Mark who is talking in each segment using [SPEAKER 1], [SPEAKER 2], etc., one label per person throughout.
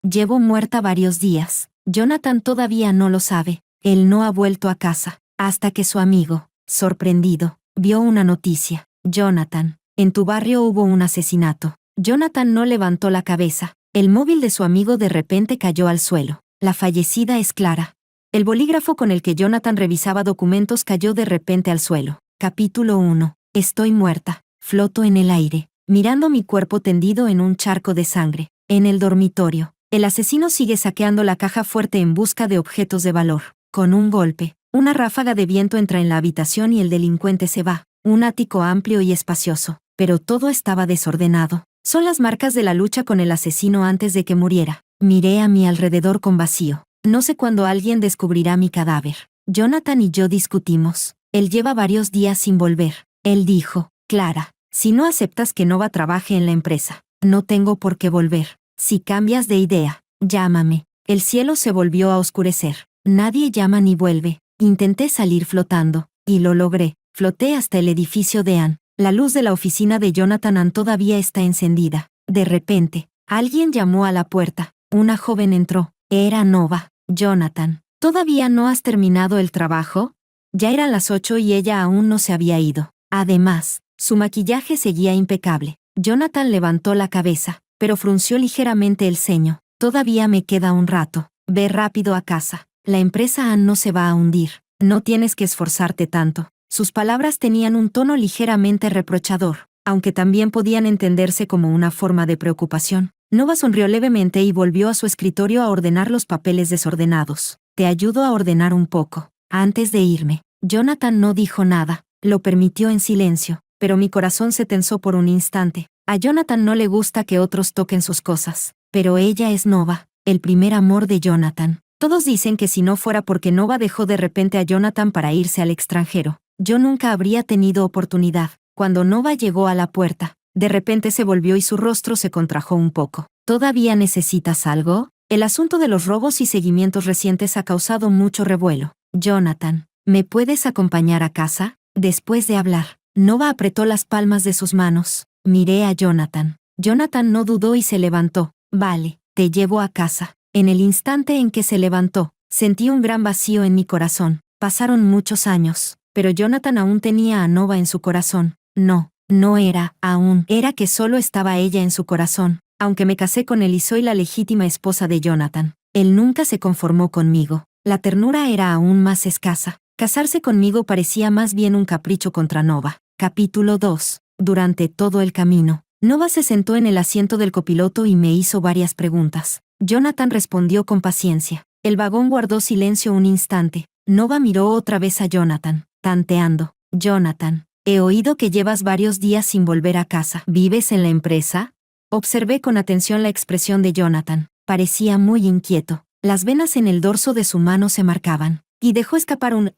[SPEAKER 1] Llevo muerta varios días. Jonathan todavía no lo sabe. Él no ha vuelto a casa. Hasta que su amigo, sorprendido, vio una noticia. Jonathan, en tu barrio hubo un asesinato. Jonathan no levantó la cabeza. El móvil de su amigo de repente cayó al suelo. La fallecida es Clara. El bolígrafo con el que Jonathan revisaba documentos cayó de repente al suelo. Capítulo 1. Estoy muerta. Floto en el aire, mirando mi cuerpo tendido en un charco de sangre. En el dormitorio, el asesino sigue saqueando la caja fuerte en busca de objetos de valor. Con un golpe, una ráfaga de viento entra en la habitación y el delincuente se va. Un ático amplio y espacioso, pero todo estaba desordenado. Son las marcas de la lucha con el asesino antes de que muriera. Miré a mi alrededor con vacío. No sé cuándo alguien descubrirá mi cadáver. Jonathan y yo discutimos. Él lleva varios días sin volver. Él dijo, Clara, si no aceptas que Nova trabaje en la empresa, no tengo por qué volver. Si cambias de idea, llámame. El cielo se volvió a oscurecer. Nadie llama ni vuelve. Intenté salir flotando, y lo logré. Floté hasta el edificio de Ann. La luz de la oficina de Jonathan Ann todavía está encendida. De repente, alguien llamó a la puerta. Una joven entró. Era Nova. Jonathan, ¿todavía no has terminado el trabajo? Ya eran las 8 y ella aún no se había ido. Además, su maquillaje seguía impecable. Jonathan levantó la cabeza, pero frunció ligeramente el ceño. Todavía me queda un rato. Ve rápido a casa. La empresa Ann no se va a hundir. No tienes que esforzarte tanto. Sus palabras tenían un tono ligeramente reprochador, aunque también podían entenderse como una forma de preocupación. Nova sonrió levemente y volvió a su escritorio a ordenar los papeles desordenados. Te ayudo a ordenar un poco. Antes de irme, Jonathan no dijo nada. Lo permitió en silencio, pero mi corazón se tensó por un instante. A Jonathan no le gusta que otros toquen sus cosas, pero ella es Nova, el primer amor de Jonathan. Todos dicen que si no fuera porque Nova dejó de repente a Jonathan para irse al extranjero, yo nunca habría tenido oportunidad. Cuando Nova llegó a la puerta, de repente se volvió y su rostro se contrajo un poco. ¿Todavía necesitas algo? El asunto de los robos y seguimientos recientes ha causado mucho revuelo. Jonathan, ¿me puedes acompañar a casa? Después de hablar, Nova apretó las palmas de sus manos. Miré a Jonathan. Jonathan no dudó y se levantó. Vale, te llevo a casa. En el instante en que se levantó, sentí un gran vacío en mi corazón. Pasaron muchos años, pero Jonathan aún tenía a Nova en su corazón. No era, aún, era que solo estaba ella en su corazón. Aunque me casé con él y soy la legítima esposa de Jonathan, él nunca se conformó conmigo. La ternura era aún más escasa. Casarse conmigo parecía más bien un capricho contra Nova. Capítulo 2. Durante todo el camino, Nova se sentó en el asiento del copiloto y me hizo varias preguntas. Jonathan respondió con paciencia. El vagón guardó silencio un instante. Nova miró otra vez a Jonathan, tanteando. Jonathan, he oído que llevas varios días sin volver a casa. ¿Vives en la empresa? Observé con atención la expresión de Jonathan. Parecía muy inquieto. Las venas en el dorso de su mano se marcaban. Y dejó escapar un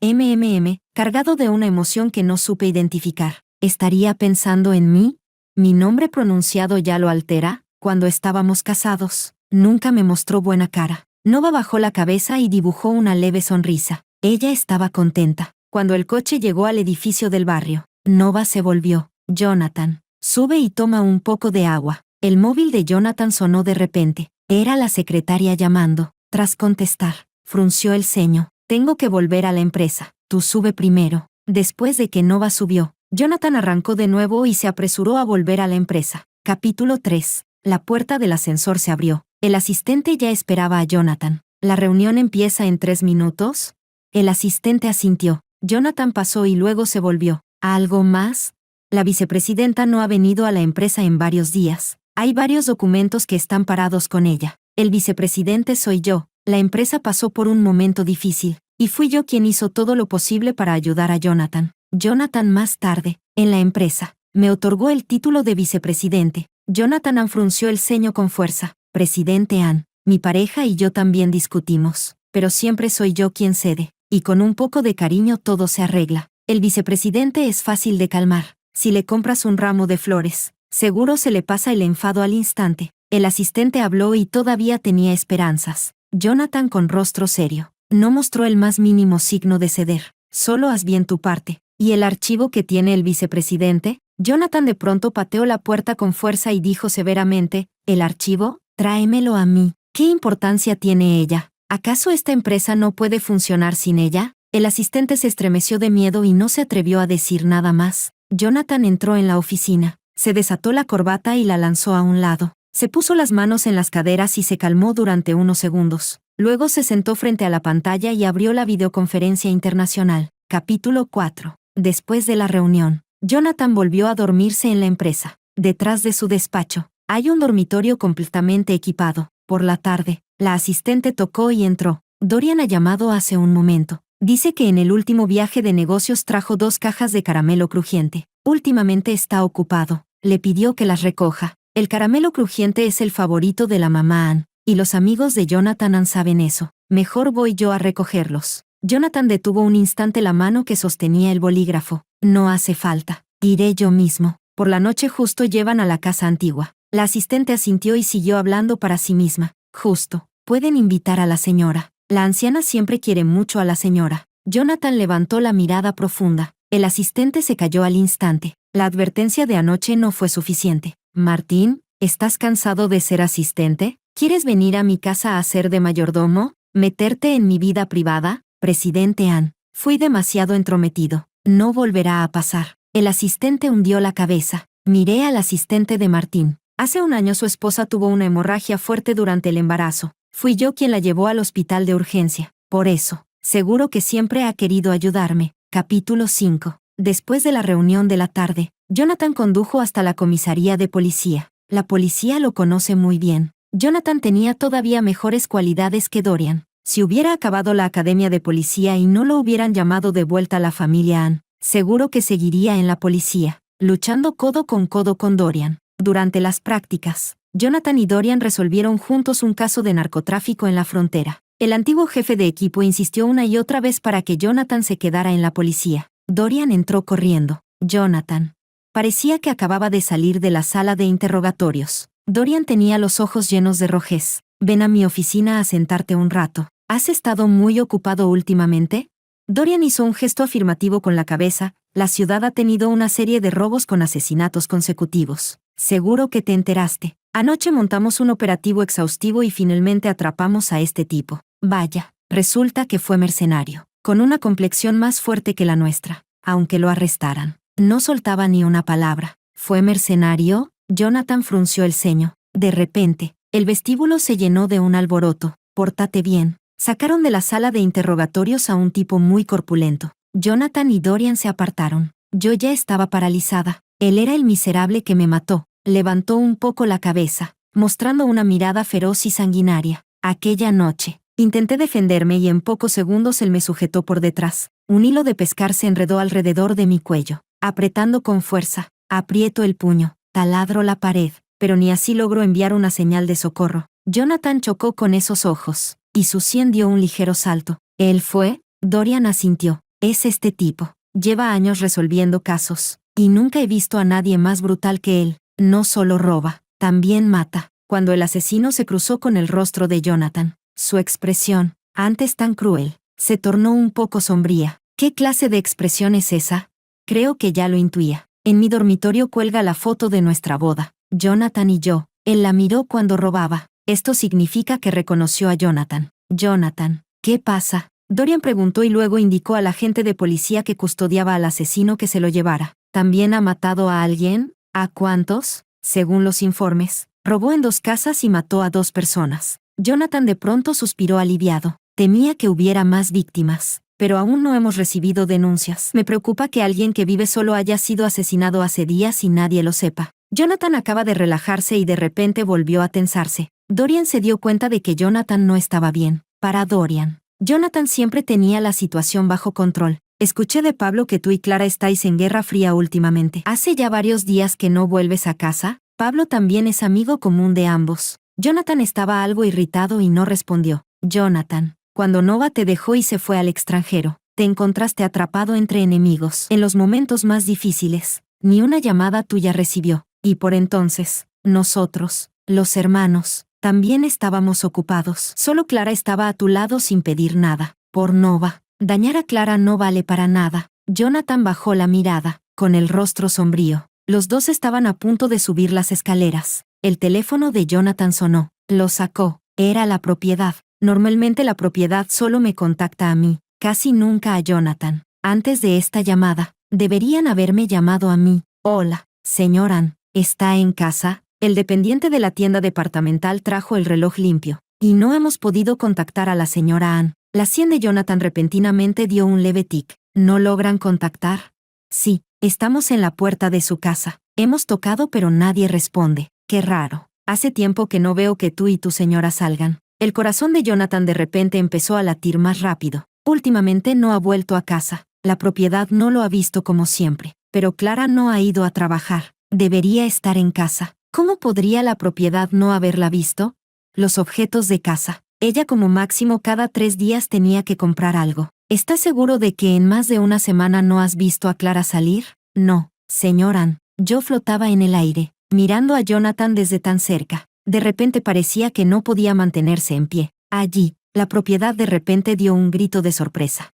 [SPEAKER 1] cargado de una emoción que no supe identificar. ¿Estaría pensando en mí? ¿Mi nombre pronunciado ya lo altera? Cuando estábamos casados, nunca me mostró buena cara. Nova bajó la cabeza y dibujó una leve sonrisa. Ella estaba contenta. Cuando el coche llegó al edificio del barrio, Nova se volvió. Jonathan, sube y toma un poco de agua. El móvil de Jonathan sonó de repente. Era la secretaria llamando. Tras contestar, frunció el ceño. Tengo que volver a la empresa. Tú sube primero. Después de que Nova subió, Jonathan arrancó de nuevo y se apresuró a volver a la empresa. Capítulo 3. La puerta del ascensor se abrió. El asistente ya esperaba a Jonathan. ¿La reunión empieza en 3 minutos? El asistente asintió. Jonathan pasó y luego se volvió. ¿Algo más? La vicepresidenta no ha venido a la empresa en varios días. Hay varios documentos que están parados con ella. El vicepresidente soy yo. La empresa pasó por un momento difícil, y fui yo quien hizo todo lo posible para ayudar a Jonathan. Jonathan más tarde, en la empresa, me otorgó el título de vicepresidente. Jonathan frunció el ceño con fuerza. Presidente Ann, mi pareja y yo también discutimos, pero siempre soy yo quien cede, y con un poco de cariño todo se arregla. El vicepresidente es fácil de calmar. Si le compras un ramo de flores, seguro se le pasa el enfado al instante. El asistente habló y todavía tenía esperanzas. Jonathan con rostro serio. No mostró el más mínimo signo de ceder. Solo haz bien tu parte. ¿Y el archivo que tiene el vicepresidente? Jonathan de pronto pateó la puerta con fuerza y dijo severamente, ¿el archivo? Tráemelo a mí. ¿Qué importancia tiene ella? ¿Acaso esta empresa no puede funcionar sin ella? El asistente se estremeció de miedo y no se atrevió a decir nada más. Jonathan entró en la oficina. Se desató la corbata y la lanzó a un lado. Se puso las manos en las caderas y se calmó durante unos segundos. Luego se sentó frente a la pantalla y abrió la videoconferencia internacional. Capítulo 4. Después de la reunión, Jonathan volvió a dormirse en la empresa. Detrás de su despacho, hay un dormitorio completamente equipado. Por la tarde, la asistente tocó y entró. Dorian ha llamado hace un momento. Dice que en el último viaje de negocios trajo 2 cajas de caramelo crujiente. Últimamente está ocupado. Le pidió que las recoja. El caramelo crujiente es el favorito de la mamá Ann, y los amigos de Jonathan Ann saben eso. Mejor voy yo a recogerlos. Jonathan detuvo un instante la mano que sostenía el bolígrafo. No hace falta. Iré yo mismo. Por la noche justo llevan a la casa antigua. La asistente asintió y siguió hablando para sí misma. Justo. Pueden invitar a la señora. La anciana siempre quiere mucho a la señora. Jonathan levantó la mirada profunda. El asistente se calló al instante. La advertencia de anoche no fue suficiente. Martín, ¿estás cansado de ser asistente? ¿Quieres venir a mi casa a ser de mayordomo? ¿Meterte en mi vida privada? Presidente Ann, fui demasiado entrometido. No volverá a pasar. El asistente hundió la cabeza. Miré al asistente de Martín. Hace un año su esposa tuvo una hemorragia fuerte durante el embarazo. Fui yo quien la llevó al hospital de urgencia. Por eso, seguro que siempre ha querido ayudarme. Capítulo 5. Después de la reunión de la tarde, Jonathan condujo hasta la comisaría de policía. La policía lo conoce muy bien. Jonathan tenía todavía mejores cualidades que Dorian. Si hubiera acabado la academia de policía y no lo hubieran llamado de vuelta a la familia Ann, seguro que seguiría en la policía, luchando codo con Dorian. Durante las prácticas, Jonathan y Dorian resolvieron juntos un caso de narcotráfico en la frontera. El antiguo jefe de equipo insistió una y otra vez para que Jonathan se quedara en la policía. Dorian entró corriendo. Jonathan. Parecía que acababa de salir de la sala de interrogatorios. Dorian tenía los ojos llenos de rojez. Ven a mi oficina a sentarte un rato. ¿Has estado muy ocupado últimamente? Dorian hizo un gesto afirmativo con la cabeza. La ciudad ha tenido una serie de robos con asesinatos consecutivos. Seguro que te enteraste. Anoche montamos un operativo exhaustivo y finalmente atrapamos a este tipo. Vaya, resulta que fue mercenario, con una complexión más fuerte que la nuestra. Aunque lo arrestaran, no soltaba ni una palabra. ¿Fue mercenario? Jonathan frunció el ceño. De repente, el vestíbulo se llenó de un alboroto. Pórtate bien. Sacaron de la sala de interrogatorios a un tipo muy corpulento. Jonathan y Dorian se apartaron. Yo ya estaba paralizada. Él era el miserable que me mató. Levantó un poco la cabeza, mostrando una mirada feroz y sanguinaria. Aquella noche, intenté defenderme y en pocos segundos él me sujetó por detrás. Un hilo de pescar se enredó alrededor de mi cuello. Apretando con fuerza, aprieto el puño, taladro la pared, pero ni así logró enviar una señal de socorro. Jonathan chocó con esos ojos, y su sien dio un ligero salto. ¿Él fue? Dorian asintió. Es este tipo. Lleva años resolviendo casos, y nunca he visto a nadie más brutal que él. No solo roba, también mata. Cuando el asesino se cruzó con el rostro de Jonathan, su expresión, antes tan cruel, se tornó un poco sombría. ¿Qué clase de expresión es esa? Creo que ya lo intuía. En mi dormitorio cuelga la foto de nuestra boda. Jonathan y yo. Él la miró cuando robaba. Esto significa que reconoció a Jonathan. Jonathan, ¿qué pasa? Dorian preguntó y luego indicó al agente de policía que custodiaba al asesino que se lo llevara. ¿También ha matado a alguien? ¿A cuántos? Según los informes, robó en 2 casas y mató a 2 personas. Jonathan de pronto suspiró aliviado. Temía que hubiera más víctimas, pero aún no hemos recibido denuncias. Me preocupa que alguien que vive solo haya sido asesinado hace días y nadie lo sepa. Jonathan acaba de relajarse y de repente volvió a tensarse. Dorian se dio cuenta de que Jonathan no estaba bien. Para Dorian, Jonathan siempre tenía la situación bajo control. Escuché de Pablo que tú y Clara estáis en guerra fría últimamente. ¿Hace ya varios días que no vuelves a casa? Pablo también es amigo común de ambos. Jonathan estaba algo irritado y no respondió. Jonathan, cuando Nova te dejó y se fue al extranjero, te encontraste atrapado entre enemigos. En los momentos más difíciles, ni una llamada tuya recibió. Y por entonces, nosotros, los hermanos, también estábamos ocupados. Solo Clara estaba a tu lado sin pedir nada. Por Nova. Dañar a Clara no vale para nada. Jonathan bajó la mirada, con el rostro sombrío. Los dos estaban a punto de subir las escaleras. El teléfono de Jonathan sonó. Lo sacó. Era la propiedad. Normalmente la propiedad solo me contacta a mí, casi nunca a Jonathan. Antes de esta llamada, deberían haberme llamado a mí. Hola, señor Ann, ¿está en casa? El dependiente de la tienda departamental trajo el reloj limpio, y no hemos podido contactar a la señora Ann. La sien de Jonathan repentinamente dio un leve tic. ¿No logran contactar? Sí, estamos en la puerta de su casa. Hemos tocado pero nadie responde. Qué raro. Hace tiempo que no veo que tú y tu señora salgan. El corazón de Jonathan de repente empezó a latir más rápido. Últimamente no ha vuelto a casa. La propiedad no lo ha visto como siempre. Pero Clara no ha ido a trabajar. Debería estar en casa. ¿Cómo podría la propiedad no haberla visto? Los objetos de casa. Ella como máximo cada 3 días tenía que comprar algo. ¿Estás seguro de que en más de una semana no has visto a Clara salir? No, señor Ann. Yo flotaba en el aire, mirando a Jonathan desde tan cerca. De repente parecía que no podía mantenerse en pie. Allí, la propiedad de repente dio un grito de sorpresa.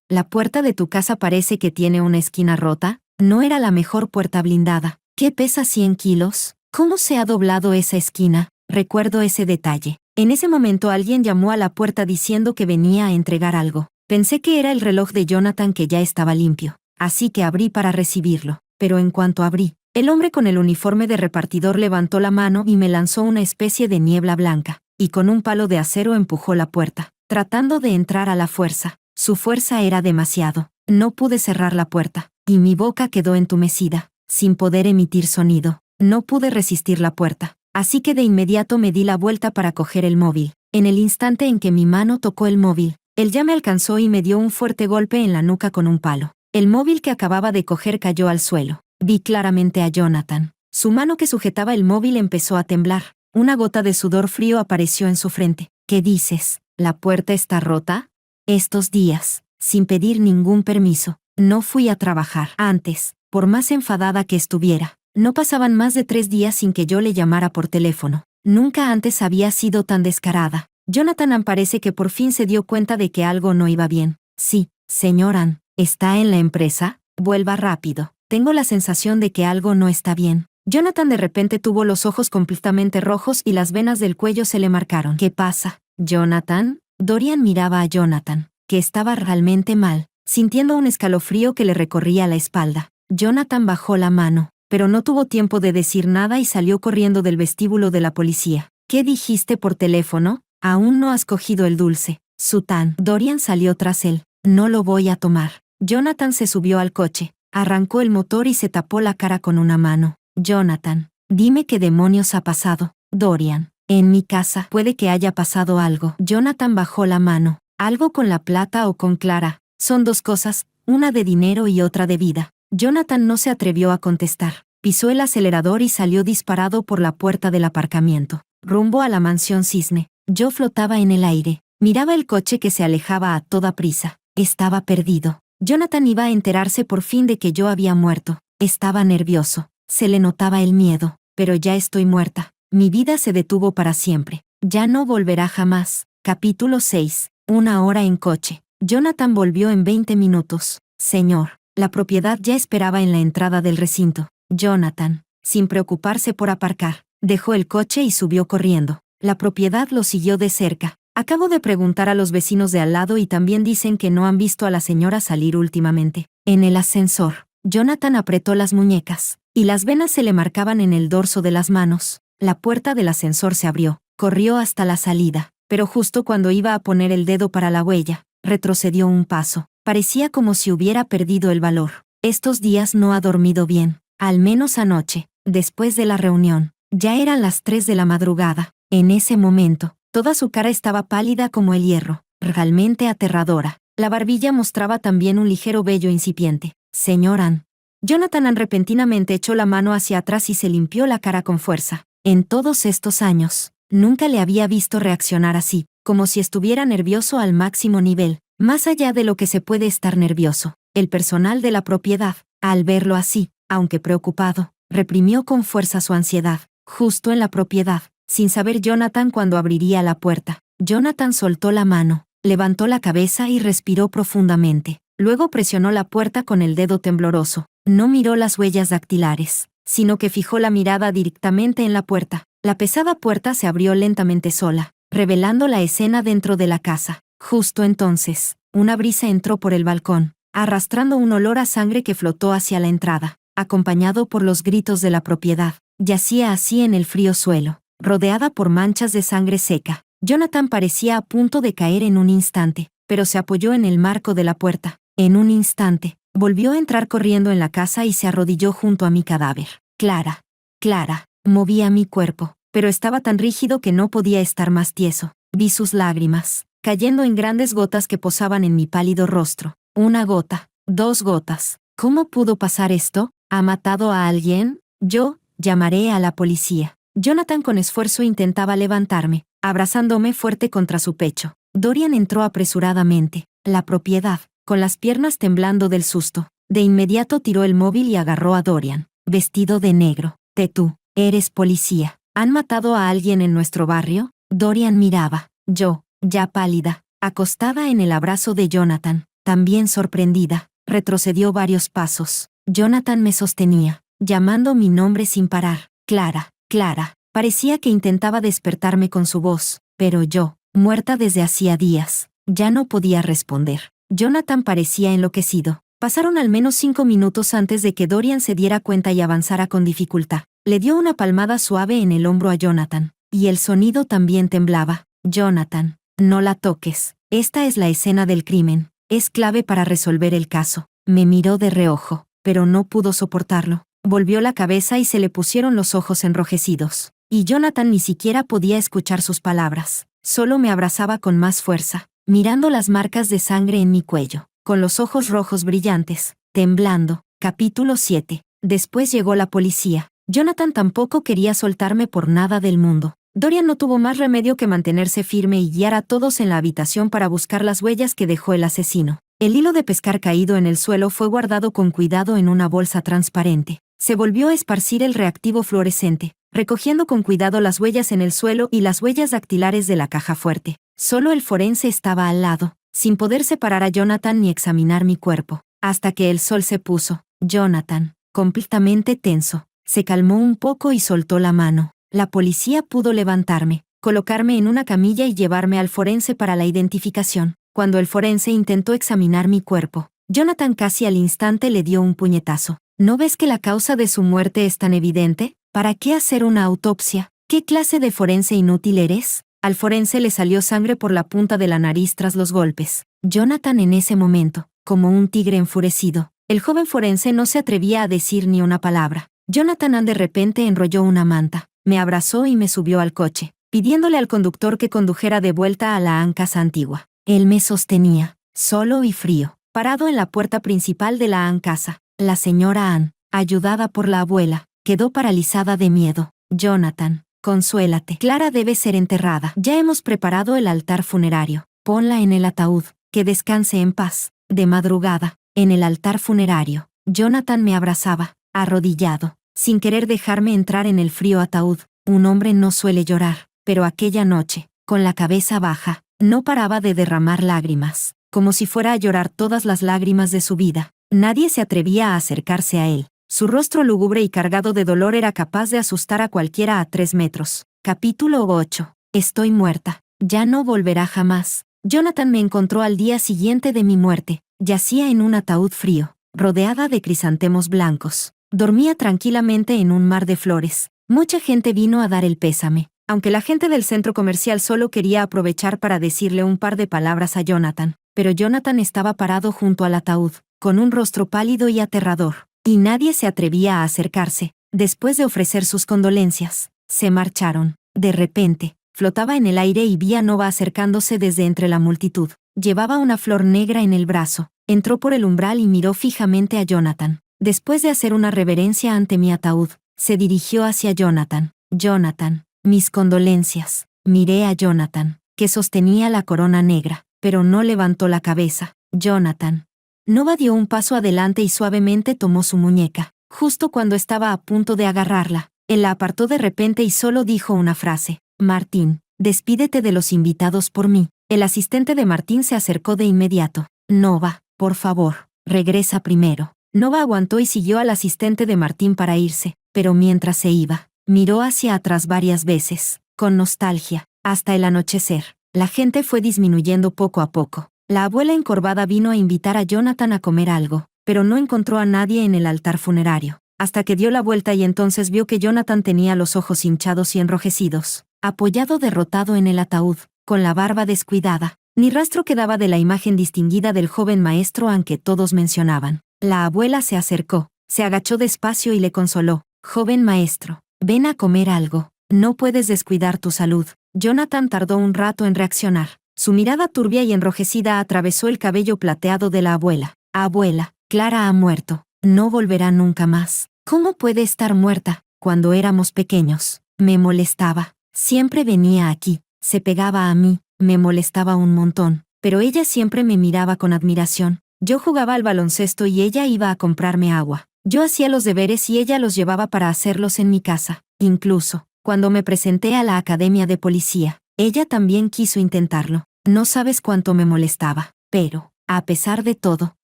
[SPEAKER 1] La puerta de tu casa parece que tiene una esquina rota. No era la mejor puerta blindada. ¿Qué pesa 100 kilos? ¿Cómo se ha doblado esa esquina? Recuerdo ese detalle. En ese momento alguien llamó a la puerta diciendo que venía a entregar algo. Pensé que era el reloj de Jonathan que ya estaba limpio. Así que abrí para recibirlo. Pero en cuanto abrí, el hombre con el uniforme de repartidor levantó la mano y me lanzó una especie de niebla blanca, y con un palo de acero empujó la puerta, tratando de entrar a la fuerza. Su fuerza era demasiado. No pude cerrar la puerta, y mi boca quedó entumecida, sin poder emitir sonido. No pude resistir la puerta, así que de inmediato me di la vuelta para coger el móvil. En el instante en que mi mano tocó el móvil, él ya me alcanzó y me dio un fuerte golpe en la nuca con un palo. El móvil que acababa de coger cayó al suelo. Vi claramente a Jonathan. Su mano que sujetaba el móvil empezó a temblar. Una gota de sudor frío apareció en su frente. ¿Qué dices? ¿La puerta está rota? Estos días, sin pedir ningún permiso, no fui a trabajar. Antes, por más enfadada que estuviera, no pasaban más de 3 días sin que yo le llamara por teléfono. Nunca antes había sido tan descarada. Jonathan Ann parece que por fin se dio cuenta de que algo no iba bien. Sí, señor Ann, ¿está en la empresa? Vuelva rápido. Tengo la sensación de que algo no está bien. Jonathan de repente tuvo los ojos completamente rojos y las venas del cuello se le marcaron. ¿Qué pasa, Jonathan? Dorian miraba a Jonathan, que estaba realmente mal, sintiendo un escalofrío que le recorría la espalda. Jonathan bajó la mano, pero no tuvo tiempo de decir nada y salió corriendo del vestíbulo de la policía. ¿Qué dijiste por teléfono? Aún no has cogido el dulce. Sután. Dorian salió tras él. No lo voy a tomar. Jonathan se subió al coche, arrancó el motor y se tapó la cara con una mano. Jonathan, dime qué demonios ha pasado. Dorian, en mi casa puede que haya pasado algo. Jonathan bajó la mano. Algo con la plata o con Clara. Son 2 cosas, una de dinero y otra de vida. Jonathan no se atrevió a contestar. Pisó el acelerador y salió disparado por la puerta del aparcamiento, rumbo a la mansión Cisne. Yo flotaba en el aire. Miraba el coche que se alejaba a toda prisa. Estaba perdido. Jonathan iba a enterarse por fin de que yo había muerto. Estaba nervioso. Se le notaba el miedo. Pero ya estoy muerta. Mi vida se detuvo para siempre. Ya no volverá jamás. Capítulo 6. 1 hora en coche. Jonathan volvió en 20 minutos. Señor, la propiedad ya esperaba en la entrada del recinto. Jonathan, sin preocuparse por aparcar, dejó el coche y subió corriendo. La propiedad lo siguió de cerca. Acabo de preguntar a los vecinos de al lado y también dicen que no han visto a la señora salir últimamente. En el ascensor, Jonathan apretó las muñecas, y las venas se le marcaban en el dorso de las manos. La puerta del ascensor se abrió, corrió hasta la salida, pero justo cuando iba a poner el dedo para la huella, retrocedió un paso. Parecía como si hubiera perdido el valor. Estos días no ha dormido bien, al menos anoche, después de la reunión. Ya eran las 3 de la madrugada. En ese momento, toda su cara estaba pálida como el hierro, realmente aterradora. La barbilla mostraba también un ligero vello incipiente. Señor Ann. Jonathan Ann repentinamente echó la mano hacia atrás y se limpió la cara con fuerza. En todos estos años, nunca le había visto reaccionar así, como si estuviera nervioso al máximo nivel, más allá de lo que se puede estar nervioso. El personal de la propiedad, al verlo así, aunque preocupado, reprimió con fuerza su ansiedad. Justo en la propiedad, sin saber Jonathan cuándo abriría la puerta, Jonathan soltó la mano, levantó la cabeza y respiró profundamente. Luego presionó la puerta con el dedo tembloroso. No miró las huellas dactilares, sino que fijó la mirada directamente en la puerta. La pesada puerta se abrió lentamente sola. revelando la escena dentro de la casa. Justo entonces, una brisa entró por el balcón, arrastrando un olor a sangre que flotó hacia la entrada, acompañado por los gritos de la propiedad. Yacía así en el frío suelo, rodeada por manchas de sangre seca. Jonathan parecía a punto de caer en un instante, pero se apoyó en el marco de la puerta. En un instante, volvió a entrar corriendo en la casa y se arrodilló junto a mi cadáver. Clara, Clara, movía mi cuerpo, pero estaba tan rígido que no podía estar más tieso. Vi sus lágrimas, cayendo en grandes gotas que posaban en mi pálido rostro. Una gota, 2 gotas. ¿Cómo pudo pasar esto? ¿Ha matado a alguien? Yo llamaré a la policía. Jonathan con esfuerzo intentaba levantarme, abrazándome fuerte contra su pecho. Dorian entró apresuradamente. La propiedad, con las piernas temblando del susto. De inmediato tiró el móvil y agarró a Dorian, vestido de negro. Tú, eres policía. ¿Han matado a alguien en nuestro barrio? Dorian miraba. Yo, ya pálida, acostada en el abrazo de Jonathan, también sorprendida, retrocedió varios pasos. Jonathan me sostenía, llamando mi nombre sin parar. Clara, Clara. Parecía que intentaba despertarme con su voz, pero yo, muerta desde hacía días, ya no podía responder. Jonathan parecía enloquecido. Pasaron al menos 5 minutos antes de que Dorian se diera cuenta y avanzara con dificultad. Le dio una palmada suave en el hombro a Jonathan, y el sonido también temblaba. Jonathan, no la toques. Esta es la escena del crimen. Es clave para resolver el caso. Me miró de reojo, pero no pudo soportarlo. Volvió la cabeza y se le pusieron los ojos enrojecidos. Y Jonathan ni siquiera podía escuchar sus palabras. Solo me abrazaba con más fuerza, mirando las marcas de sangre en mi cuello, con los ojos rojos brillantes, temblando. Capítulo 7. Después llegó la policía. Jonathan tampoco quería soltarme por nada del mundo. Dorian no tuvo más remedio que mantenerse firme y guiar a todos en la habitación para buscar las huellas que dejó el asesino. El hilo de pescar caído en el suelo fue guardado con cuidado en una bolsa transparente. Se volvió a esparcir el reactivo fluorescente, recogiendo con cuidado las huellas en el suelo y las huellas dactilares de la caja fuerte. Solo el forense estaba al lado, sin poder separar a Jonathan ni examinar mi cuerpo. Hasta que el sol se puso. Jonathan, completamente tenso, se calmó un poco y soltó la mano. La policía pudo levantarme, colocarme en una camilla y llevarme al forense para la identificación. Cuando el forense intentó examinar mi cuerpo, Jonathan casi al instante le dio un puñetazo. ¿No ves que la causa de su muerte es tan evidente? ¿Para qué hacer una autopsia? ¿Qué clase de forense inútil eres? Al forense le salió sangre por la punta de la nariz tras los golpes. Jonathan en ese momento, como un tigre enfurecido, el joven forense no se atrevía a decir ni una palabra. Jonathan de repente enrolló una manta, me abrazó y me subió al coche, pidiéndole al conductor que condujera de vuelta a la casa antigua. Él me sostenía, solo y frío, parado en la puerta principal de la casa. La señora Ann, ayudada por la abuela, quedó paralizada de miedo. Jonathan, consuélate. Clara debe ser enterrada. Ya hemos preparado el altar funerario. Ponla en el ataúd, que descanse en paz. De madrugada, en el altar funerario, Jonathan me abrazaba, arrodillado, sin querer dejarme entrar en el frío ataúd. Un hombre no suele llorar, pero aquella noche, con la cabeza baja, no paraba de derramar lágrimas, como si fuera a llorar todas las lágrimas de su vida. Nadie se atrevía a acercarse a él. Su rostro lúgubre y cargado de dolor era capaz de asustar a cualquiera a 3 metros. Capítulo 8. Estoy muerta. Ya no volverá jamás. Jonathan me encontró al día siguiente de mi muerte. Yacía en un ataúd frío, rodeada de crisantemos blancos. Dormía tranquilamente en un mar de flores. Mucha gente vino a dar el pésame, aunque la gente del centro comercial solo quería aprovechar para decirle un par de palabras a Jonathan. Pero Jonathan estaba parado junto al ataúd, con un rostro pálido y aterrador, y nadie se atrevía a acercarse. Después de ofrecer sus condolencias, se marcharon. De repente, flotaba en el aire y vi a Nova acercándose desde entre la multitud. Llevaba una flor negra en el brazo. Entró por el umbral y miró fijamente a Jonathan. Después de hacer una reverencia ante mi ataúd, se dirigió hacia Jonathan. Jonathan, mis condolencias. Miré a Jonathan, que sostenía la corona negra, pero no levantó la cabeza. Jonathan. Nova dio un paso adelante y suavemente tomó su muñeca. Justo cuando estaba a punto de agarrarla, él la apartó de repente y solo dijo una frase. Martín, despídete de los invitados por mí. El asistente de Martín se acercó de inmediato. Nova, por favor, regresa primero. Nova aguantó y siguió al asistente de Martín para irse, pero mientras se iba, miró hacia atrás varias veces, con nostalgia. hasta el anochecer. La gente fue disminuyendo poco a poco. La abuela encorvada vino a invitar a Jonathan a comer algo, pero no encontró a nadie en el altar funerario, hasta que dio la vuelta y entonces vio que Jonathan tenía los ojos hinchados y enrojecidos, apoyado derrotado en el ataúd, con la barba descuidada. Ni rastro quedaba de la imagen distinguida del joven maestro aunque todos mencionaban. La abuela se acercó, se agachó despacio y le consoló. Joven maestro, ven a comer algo, no puedes descuidar tu salud. Jonathan tardó un rato en reaccionar. Su mirada turbia y enrojecida atravesó el cabello plateado de la abuela. Abuela, Clara ha muerto, no volverá nunca más. ¿Cómo puede estar muerta? Cuando éramos pequeños, me molestaba. Siempre venía aquí, se pegaba a mí, me molestaba un montón, pero ella siempre me miraba con admiración. Yo jugaba al baloncesto y ella iba a comprarme agua. Yo hacía los deberes y ella los llevaba para hacerlos en mi casa. Incluso, cuando me presenté a la academia de policía, ella también quiso intentarlo. No sabes cuánto me molestaba. Pero, a pesar de todo,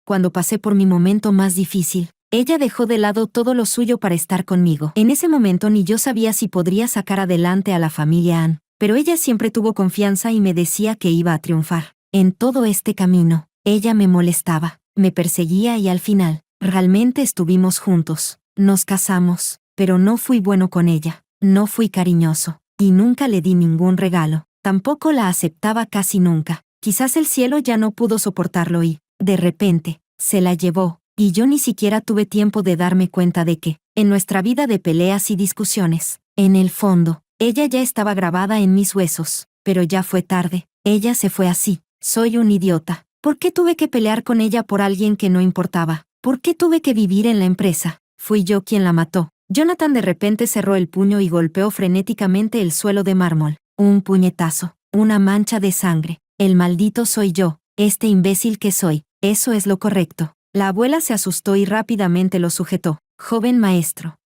[SPEAKER 1] cuando pasé por mi momento más difícil, ella dejó de lado todo lo suyo para estar conmigo. En ese momento ni yo sabía si podría sacar adelante a la familia Ann, pero ella siempre tuvo confianza y me decía que iba a triunfar. En todo este camino, ella me molestaba, me perseguía y al final, realmente estuvimos juntos. Nos casamos, pero no fui bueno con ella, no fui cariñoso, y nunca le di ningún regalo. Tampoco la aceptaba casi nunca. Quizás el cielo ya no pudo soportarlo y, de repente, se la llevó, y yo ni siquiera tuve tiempo de darme cuenta de que, en nuestra vida de peleas y discusiones, en el fondo, ella ya estaba grabada en mis huesos, pero ya fue tarde, ella se fue así. Soy un idiota. ¿Por qué tuve que pelear con ella por alguien que no importaba? ¿Por qué tuve que vivir en la empresa? Fui yo quien la mató. Jonathan de repente cerró el puño y golpeó frenéticamente el suelo de mármol. Un puñetazo, una mancha de sangre. El maldito soy yo, este imbécil que soy. Eso es lo correcto. La abuela se asustó y rápidamente lo sujetó. Joven maestro,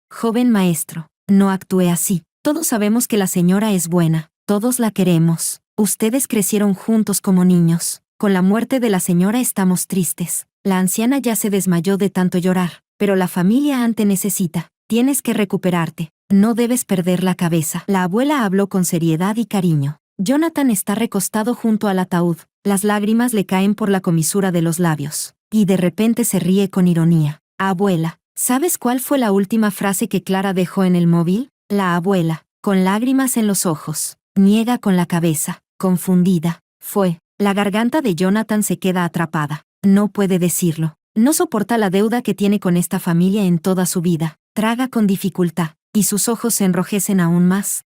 [SPEAKER 1] no actúe así. Todos sabemos que la señora es buena, todos la queremos. Ustedes crecieron juntos como niños. Con la muerte de la señora estamos tristes. La anciana ya se desmayó de tanto llorar, pero la familia Ann te necesita. Tienes que recuperarte. No debes perder la cabeza. La abuela habló con seriedad y cariño. Jonathan está recostado junto al ataúd. Las lágrimas le caen por la comisura de los labios. Y de repente se ríe con ironía. Abuela, ¿sabes cuál fue la última frase que Clara dejó en el móvil? La abuela, con lágrimas en los ojos, niega con la cabeza, confundida. La garganta de Jonathan se queda atrapada. No puede decirlo. No soporta la deuda que tiene con esta familia en toda su vida. Traga con dificultad, y sus ojos se enrojecen aún más.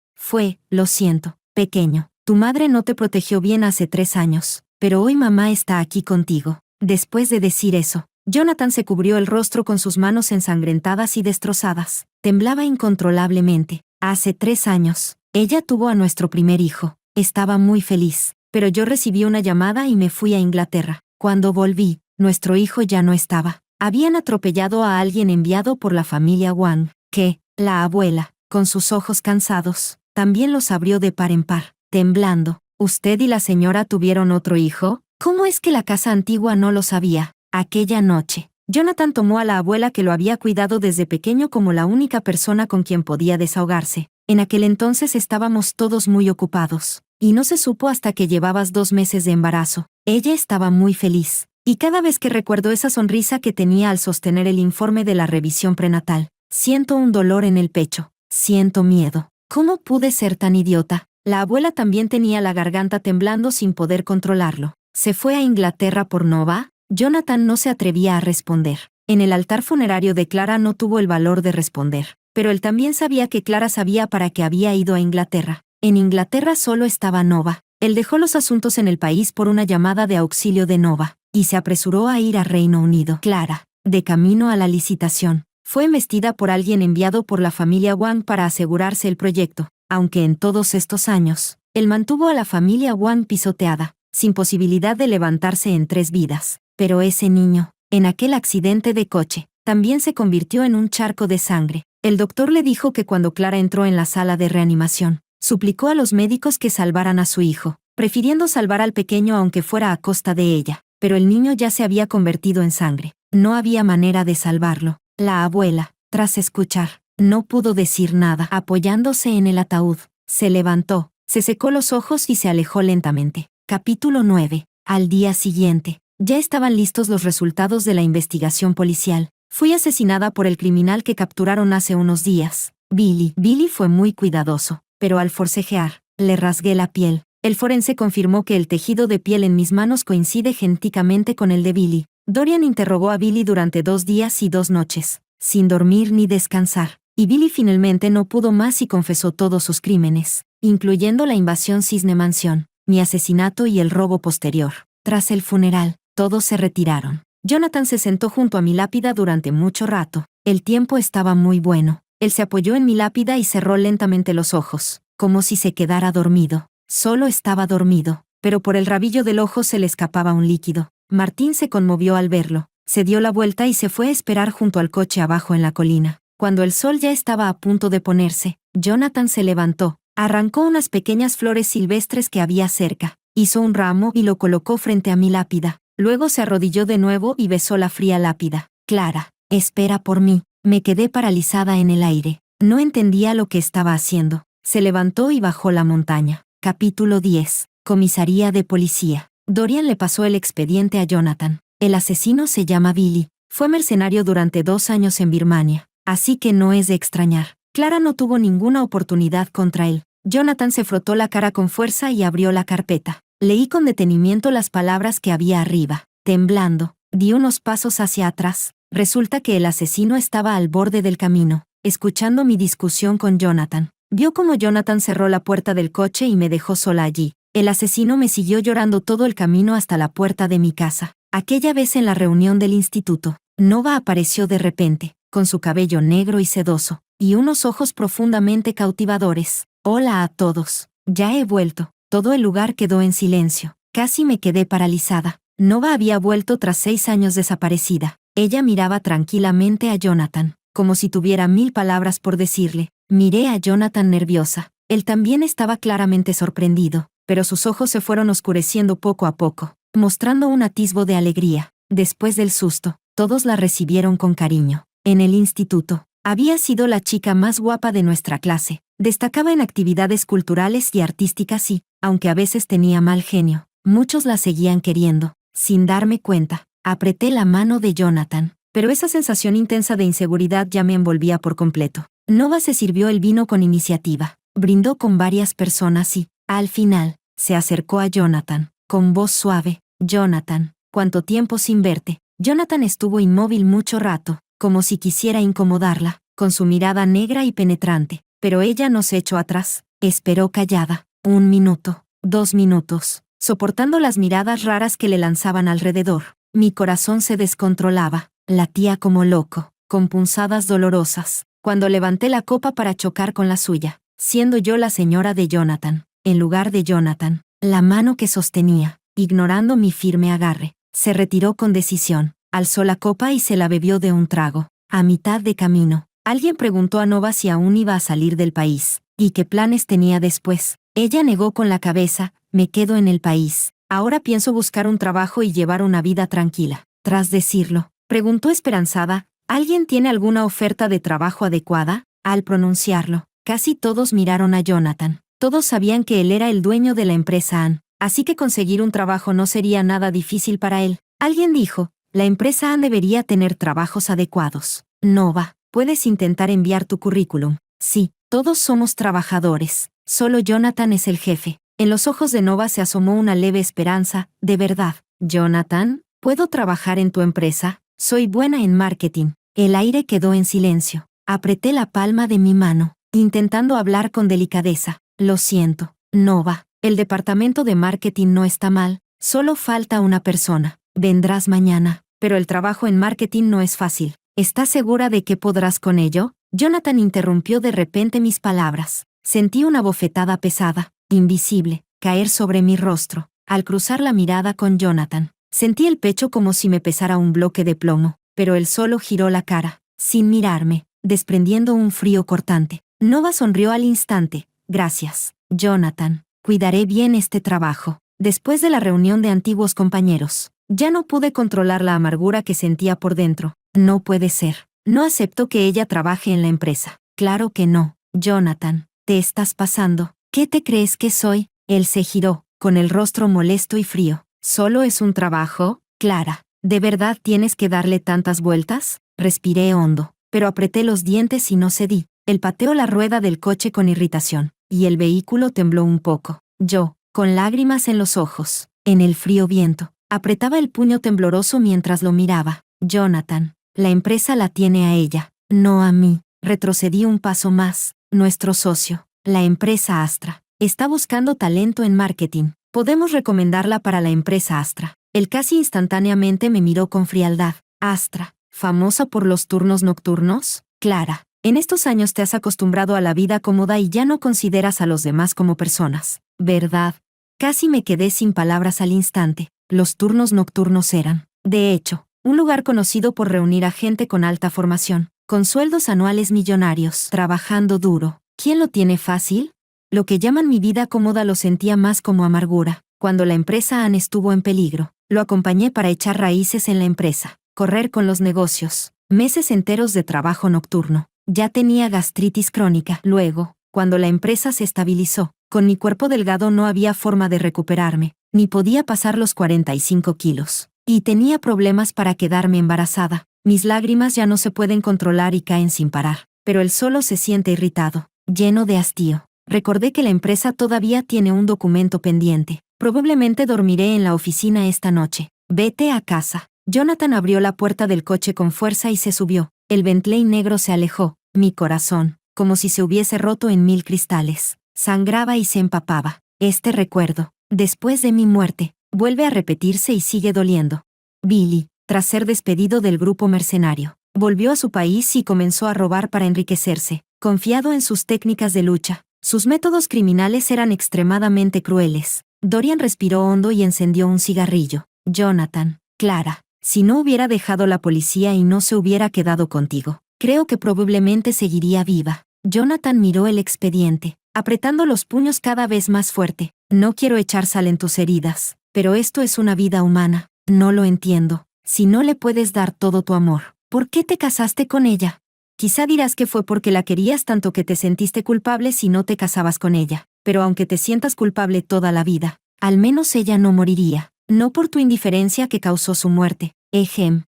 [SPEAKER 1] Lo siento, pequeño. Tu madre no te protegió bien hace 3 años, pero hoy mamá está aquí contigo. Después de decir eso, Jonathan se cubrió el rostro con sus manos ensangrentadas y destrozadas. Temblaba incontrolablemente. Hace 3 años, ella tuvo a nuestro primer hijo. Estaba muy feliz, pero yo recibí una llamada y me fui a Inglaterra. Cuando volví, nuestro hijo ya no estaba. Habían atropellado a alguien enviado por la familia Wang, que, la abuela, con sus ojos cansados, también los abrió de par en par, temblando. ¿Usted y la señora tuvieron otro hijo? ¿Cómo es que la casa antigua no lo sabía? Aquella noche, Jonathan tomó a la abuela que lo había cuidado desde pequeño como la única persona con quien podía desahogarse. En aquel entonces estábamos todos muy ocupados, y no se supo hasta que llevabas 2 meses de embarazo. Ella estaba muy feliz, y cada vez que recuerdo esa sonrisa que tenía al sostener el informe de la revisión prenatal, siento un dolor en el pecho, siento miedo. ¿Cómo pude ser tan idiota? La abuela también tenía la garganta temblando sin poder controlarlo. ¿Se fue a Inglaterra por Nova? Jonathan no se atrevía a responder. En el altar funerario de Clara no tuvo el valor de responder, pero él también sabía que Clara sabía para qué había ido a Inglaterra. En Inglaterra solo estaba Nova. Él dejó los asuntos en el país por una llamada de auxilio de Nova, y se apresuró a ir a Reino Unido. Clara, de camino a la licitación, fue embestida por alguien enviado por la familia Wang para asegurarse el proyecto, aunque en todos estos años, él mantuvo a la familia Wang pisoteada, sin posibilidad de levantarse en 3 vidas. Pero ese niño, en aquel accidente de coche, también se convirtió en un charco de sangre. El doctor le dijo que cuando Clara entró en la sala de reanimación, suplicó a los médicos que salvaran a su hijo, prefiriendo salvar al pequeño aunque fuera a costa de ella, pero el niño ya se había convertido en sangre. No había manera de salvarlo. La abuela, tras escuchar, no pudo decir nada. Apoyándose en el ataúd, se levantó, Se secó los ojos y se alejó lentamente. Capítulo 9. Al día siguiente. Ya estaban listos los resultados de la investigación policial. Fui asesinada por el criminal que capturaron hace unos días. Billy. Billy fue muy cuidadoso, pero al forcejear, le rasgué la piel. El forense confirmó que el tejido de piel en mis manos coincide genéticamente con el de Billy. Dorian interrogó a Billy durante 2 días y 2 noches, sin dormir ni descansar. Y Billy finalmente no pudo más y confesó todos sus crímenes, incluyendo la invasión Cisne Mansión, mi asesinato y el robo posterior. Tras el funeral, todos se retiraron. Jonathan se sentó junto a mi lápida durante mucho rato. El tiempo estaba muy bueno. Él se apoyó en mi lápida y cerró lentamente los ojos, como si se quedara dormido. Solo estaba dormido, pero por el rabillo del ojo se le escapaba un líquido. Martín se conmovió al verlo. Se dio la vuelta y se fue a esperar junto al coche abajo en la colina. Cuando el sol ya estaba a punto de ponerse, Jonathan se levantó, arrancó unas pequeñas flores silvestres que había cerca, hizo un ramo y lo colocó frente a mi lápida. Luego se arrodilló de nuevo y besó la fría lápida. Clara, espera por mí. Me quedé paralizada en el aire. No entendía lo que estaba haciendo. Se levantó y bajó la montaña. Capítulo 10. Comisaría de policía. Dorian le pasó el expediente a Jonathan. El asesino se llama Billy. Fue mercenario durante 2 años en Birmania. Así que no es de extrañar. Clara no tuvo ninguna oportunidad contra él. Jonathan se frotó la cara con fuerza y abrió la carpeta. Leí con detenimiento las palabras que había arriba. Temblando, di unos pasos hacia atrás. Resulta que el asesino estaba al borde del camino, escuchando mi discusión con Jonathan. Vio cómo Jonathan cerró la puerta del coche y me dejó sola allí. El asesino me siguió llorando todo el camino hasta la puerta de mi casa. Aquella vez en la reunión del instituto, Nova apareció de repente, con su cabello negro y sedoso, y unos ojos profundamente cautivadores. Hola a todos. Ya he vuelto. Todo el lugar quedó en silencio. Casi me quedé paralizada. Nova había vuelto tras 6 años desaparecida. Ella miraba tranquilamente a Jonathan, como si tuviera 1000 palabras por decirle. Miré a Jonathan nerviosa. Él también estaba claramente sorprendido, pero sus ojos se fueron oscureciendo poco a poco, mostrando un atisbo de alegría. Después del susto, todos la recibieron con cariño. En el instituto, había sido la chica más guapa de nuestra clase. Destacaba en actividades culturales y artísticas y, aunque a veces tenía mal genio, muchos la seguían queriendo. Sin darme cuenta, apreté la mano de Jonathan, pero esa sensación intensa de inseguridad ya me envolvía por completo. Nova se sirvió el vino con iniciativa, brindó con varias personas y, al final, se acercó a Jonathan, con voz suave. Jonathan, ¿cuánto tiempo sin verte? Jonathan estuvo inmóvil mucho rato, como si quisiera incomodarla, con su mirada negra y penetrante, pero ella no se echó atrás. Esperó callada. 1 minuto, 2 minutos, soportando las miradas raras que le lanzaban alrededor. Mi corazón se descontrolaba, latía como loco, con punzadas dolorosas, cuando levanté la copa para chocar con la suya, siendo yo la señora de Jonathan. En lugar de Jonathan, la mano que sostenía, ignorando mi firme agarre, se retiró con decisión, alzó la copa y se la bebió de un trago. A mitad de camino, alguien preguntó a Nova si aún iba a salir del país, y qué planes tenía después. Ella negó con la cabeza. Me quedo en el país. Ahora pienso buscar un trabajo y llevar una vida tranquila. Tras decirlo, preguntó esperanzada, ¿alguien tiene alguna oferta de trabajo adecuada? Al pronunciarlo, casi todos miraron a Jonathan. Todos sabían que él era el dueño de la empresa Ann, así que conseguir un trabajo no sería nada difícil para él. Alguien dijo, la empresa Ann debería tener trabajos adecuados. Nova, puedes intentar enviar tu currículum. Sí, todos somos trabajadores. Solo Jonathan es el jefe. En los ojos de Nova se asomó una leve esperanza. ¿De verdad, Jonathan? ¿Puedo trabajar en tu empresa? Soy buena en marketing. El aire quedó en silencio. Apreté la palma de mi mano, intentando hablar con delicadeza. Lo siento, Nova. El departamento de marketing no está mal. Solo falta una persona. Vendrás mañana. Pero el trabajo en marketing no es fácil. ¿Estás segura de que podrás con ello? Jonathan interrumpió de repente mis palabras. Sentí una bofetada pesada, invisible, caer sobre mi rostro. Al cruzar la mirada con Jonathan, sentí el pecho como si me pesara un bloque de plomo, pero él solo giró la cara, sin mirarme, desprendiendo un frío cortante. Nova sonrió al instante. Gracias, Jonathan. Cuidaré bien este trabajo. Después de la reunión de antiguos compañeros, ya no pude controlar la amargura que sentía por dentro. No puede ser. No acepto que ella trabaje en la empresa. Claro que no, Jonathan. Te estás pasando. ¿Qué te crees que soy? Él se giró, con el rostro molesto y frío. ¿Solo es un trabajo, Clara? ¿De verdad tienes que darle tantas vueltas? Respiré hondo, pero apreté los dientes y no cedí. Él pateó la rueda del coche con irritación, y el vehículo tembló un poco. Yo, con lágrimas en los ojos, en el frío viento, apretaba el puño tembloroso mientras lo miraba. Jonathan, la empresa la tiene a ella, no a mí. Retrocedí un paso más. Nuestro socio, la empresa Astra, está buscando talento en marketing. Podemos recomendarla para la empresa Astra. Él casi instantáneamente me miró con frialdad. Astra, famosa por los turnos nocturnos. Clara, en estos años te has acostumbrado a la vida cómoda y ya no consideras a los demás como personas, ¿verdad? Casi me quedé sin palabras al instante. Los turnos nocturnos eran, de hecho, un lugar conocido por reunir a gente con alta formación, con sueldos anuales millonarios, trabajando duro. ¿Quién lo tiene fácil? Lo que llaman mi vida cómoda lo sentía más como amargura. Cuando la empresa Anne estuvo en peligro, lo acompañé para echar raíces en la empresa, correr con los negocios, meses enteros de trabajo nocturno. Ya tenía gastritis crónica. Luego, cuando la empresa se estabilizó, con mi cuerpo delgado no había forma de recuperarme, ni podía pasar los 45 kilos. Y tenía problemas para quedarme embarazada. Mis lágrimas ya no se pueden controlar y caen sin parar. Pero él solo se siente irritado, lleno de hastío. Recordé que la empresa todavía tiene un documento pendiente. Probablemente dormiré en la oficina esta noche. Vete a casa. Jonathan abrió la puerta del coche con fuerza y se subió. El Bentley negro se alejó. Mi corazón, como si se hubiese roto en 1000 cristales, sangraba y se empapaba. Este recuerdo, después de mi muerte, vuelve a repetirse y sigue doliendo. Billy, tras ser despedido del grupo mercenario, volvió a su país y comenzó a robar para enriquecerse, confiado en sus técnicas de lucha. Sus métodos criminales eran extremadamente crueles. Dorian respiró hondo y encendió un cigarrillo. Jonathan, Clara, si no hubiera dejado la policía y no se hubiera quedado contigo, creo que probablemente seguiría viva. Jonathan miró el expediente, apretando los puños cada vez más fuerte. No quiero echar sal en tus heridas, pero esto es una vida humana. No lo entiendo. Si no le puedes dar todo tu amor, ¿por qué te casaste con ella? Quizá dirás que fue porque la querías tanto que te sentiste culpable si no te casabas con ella, pero aunque te sientas culpable toda la vida, al menos ella no moriría. No por tu indiferencia que causó su muerte.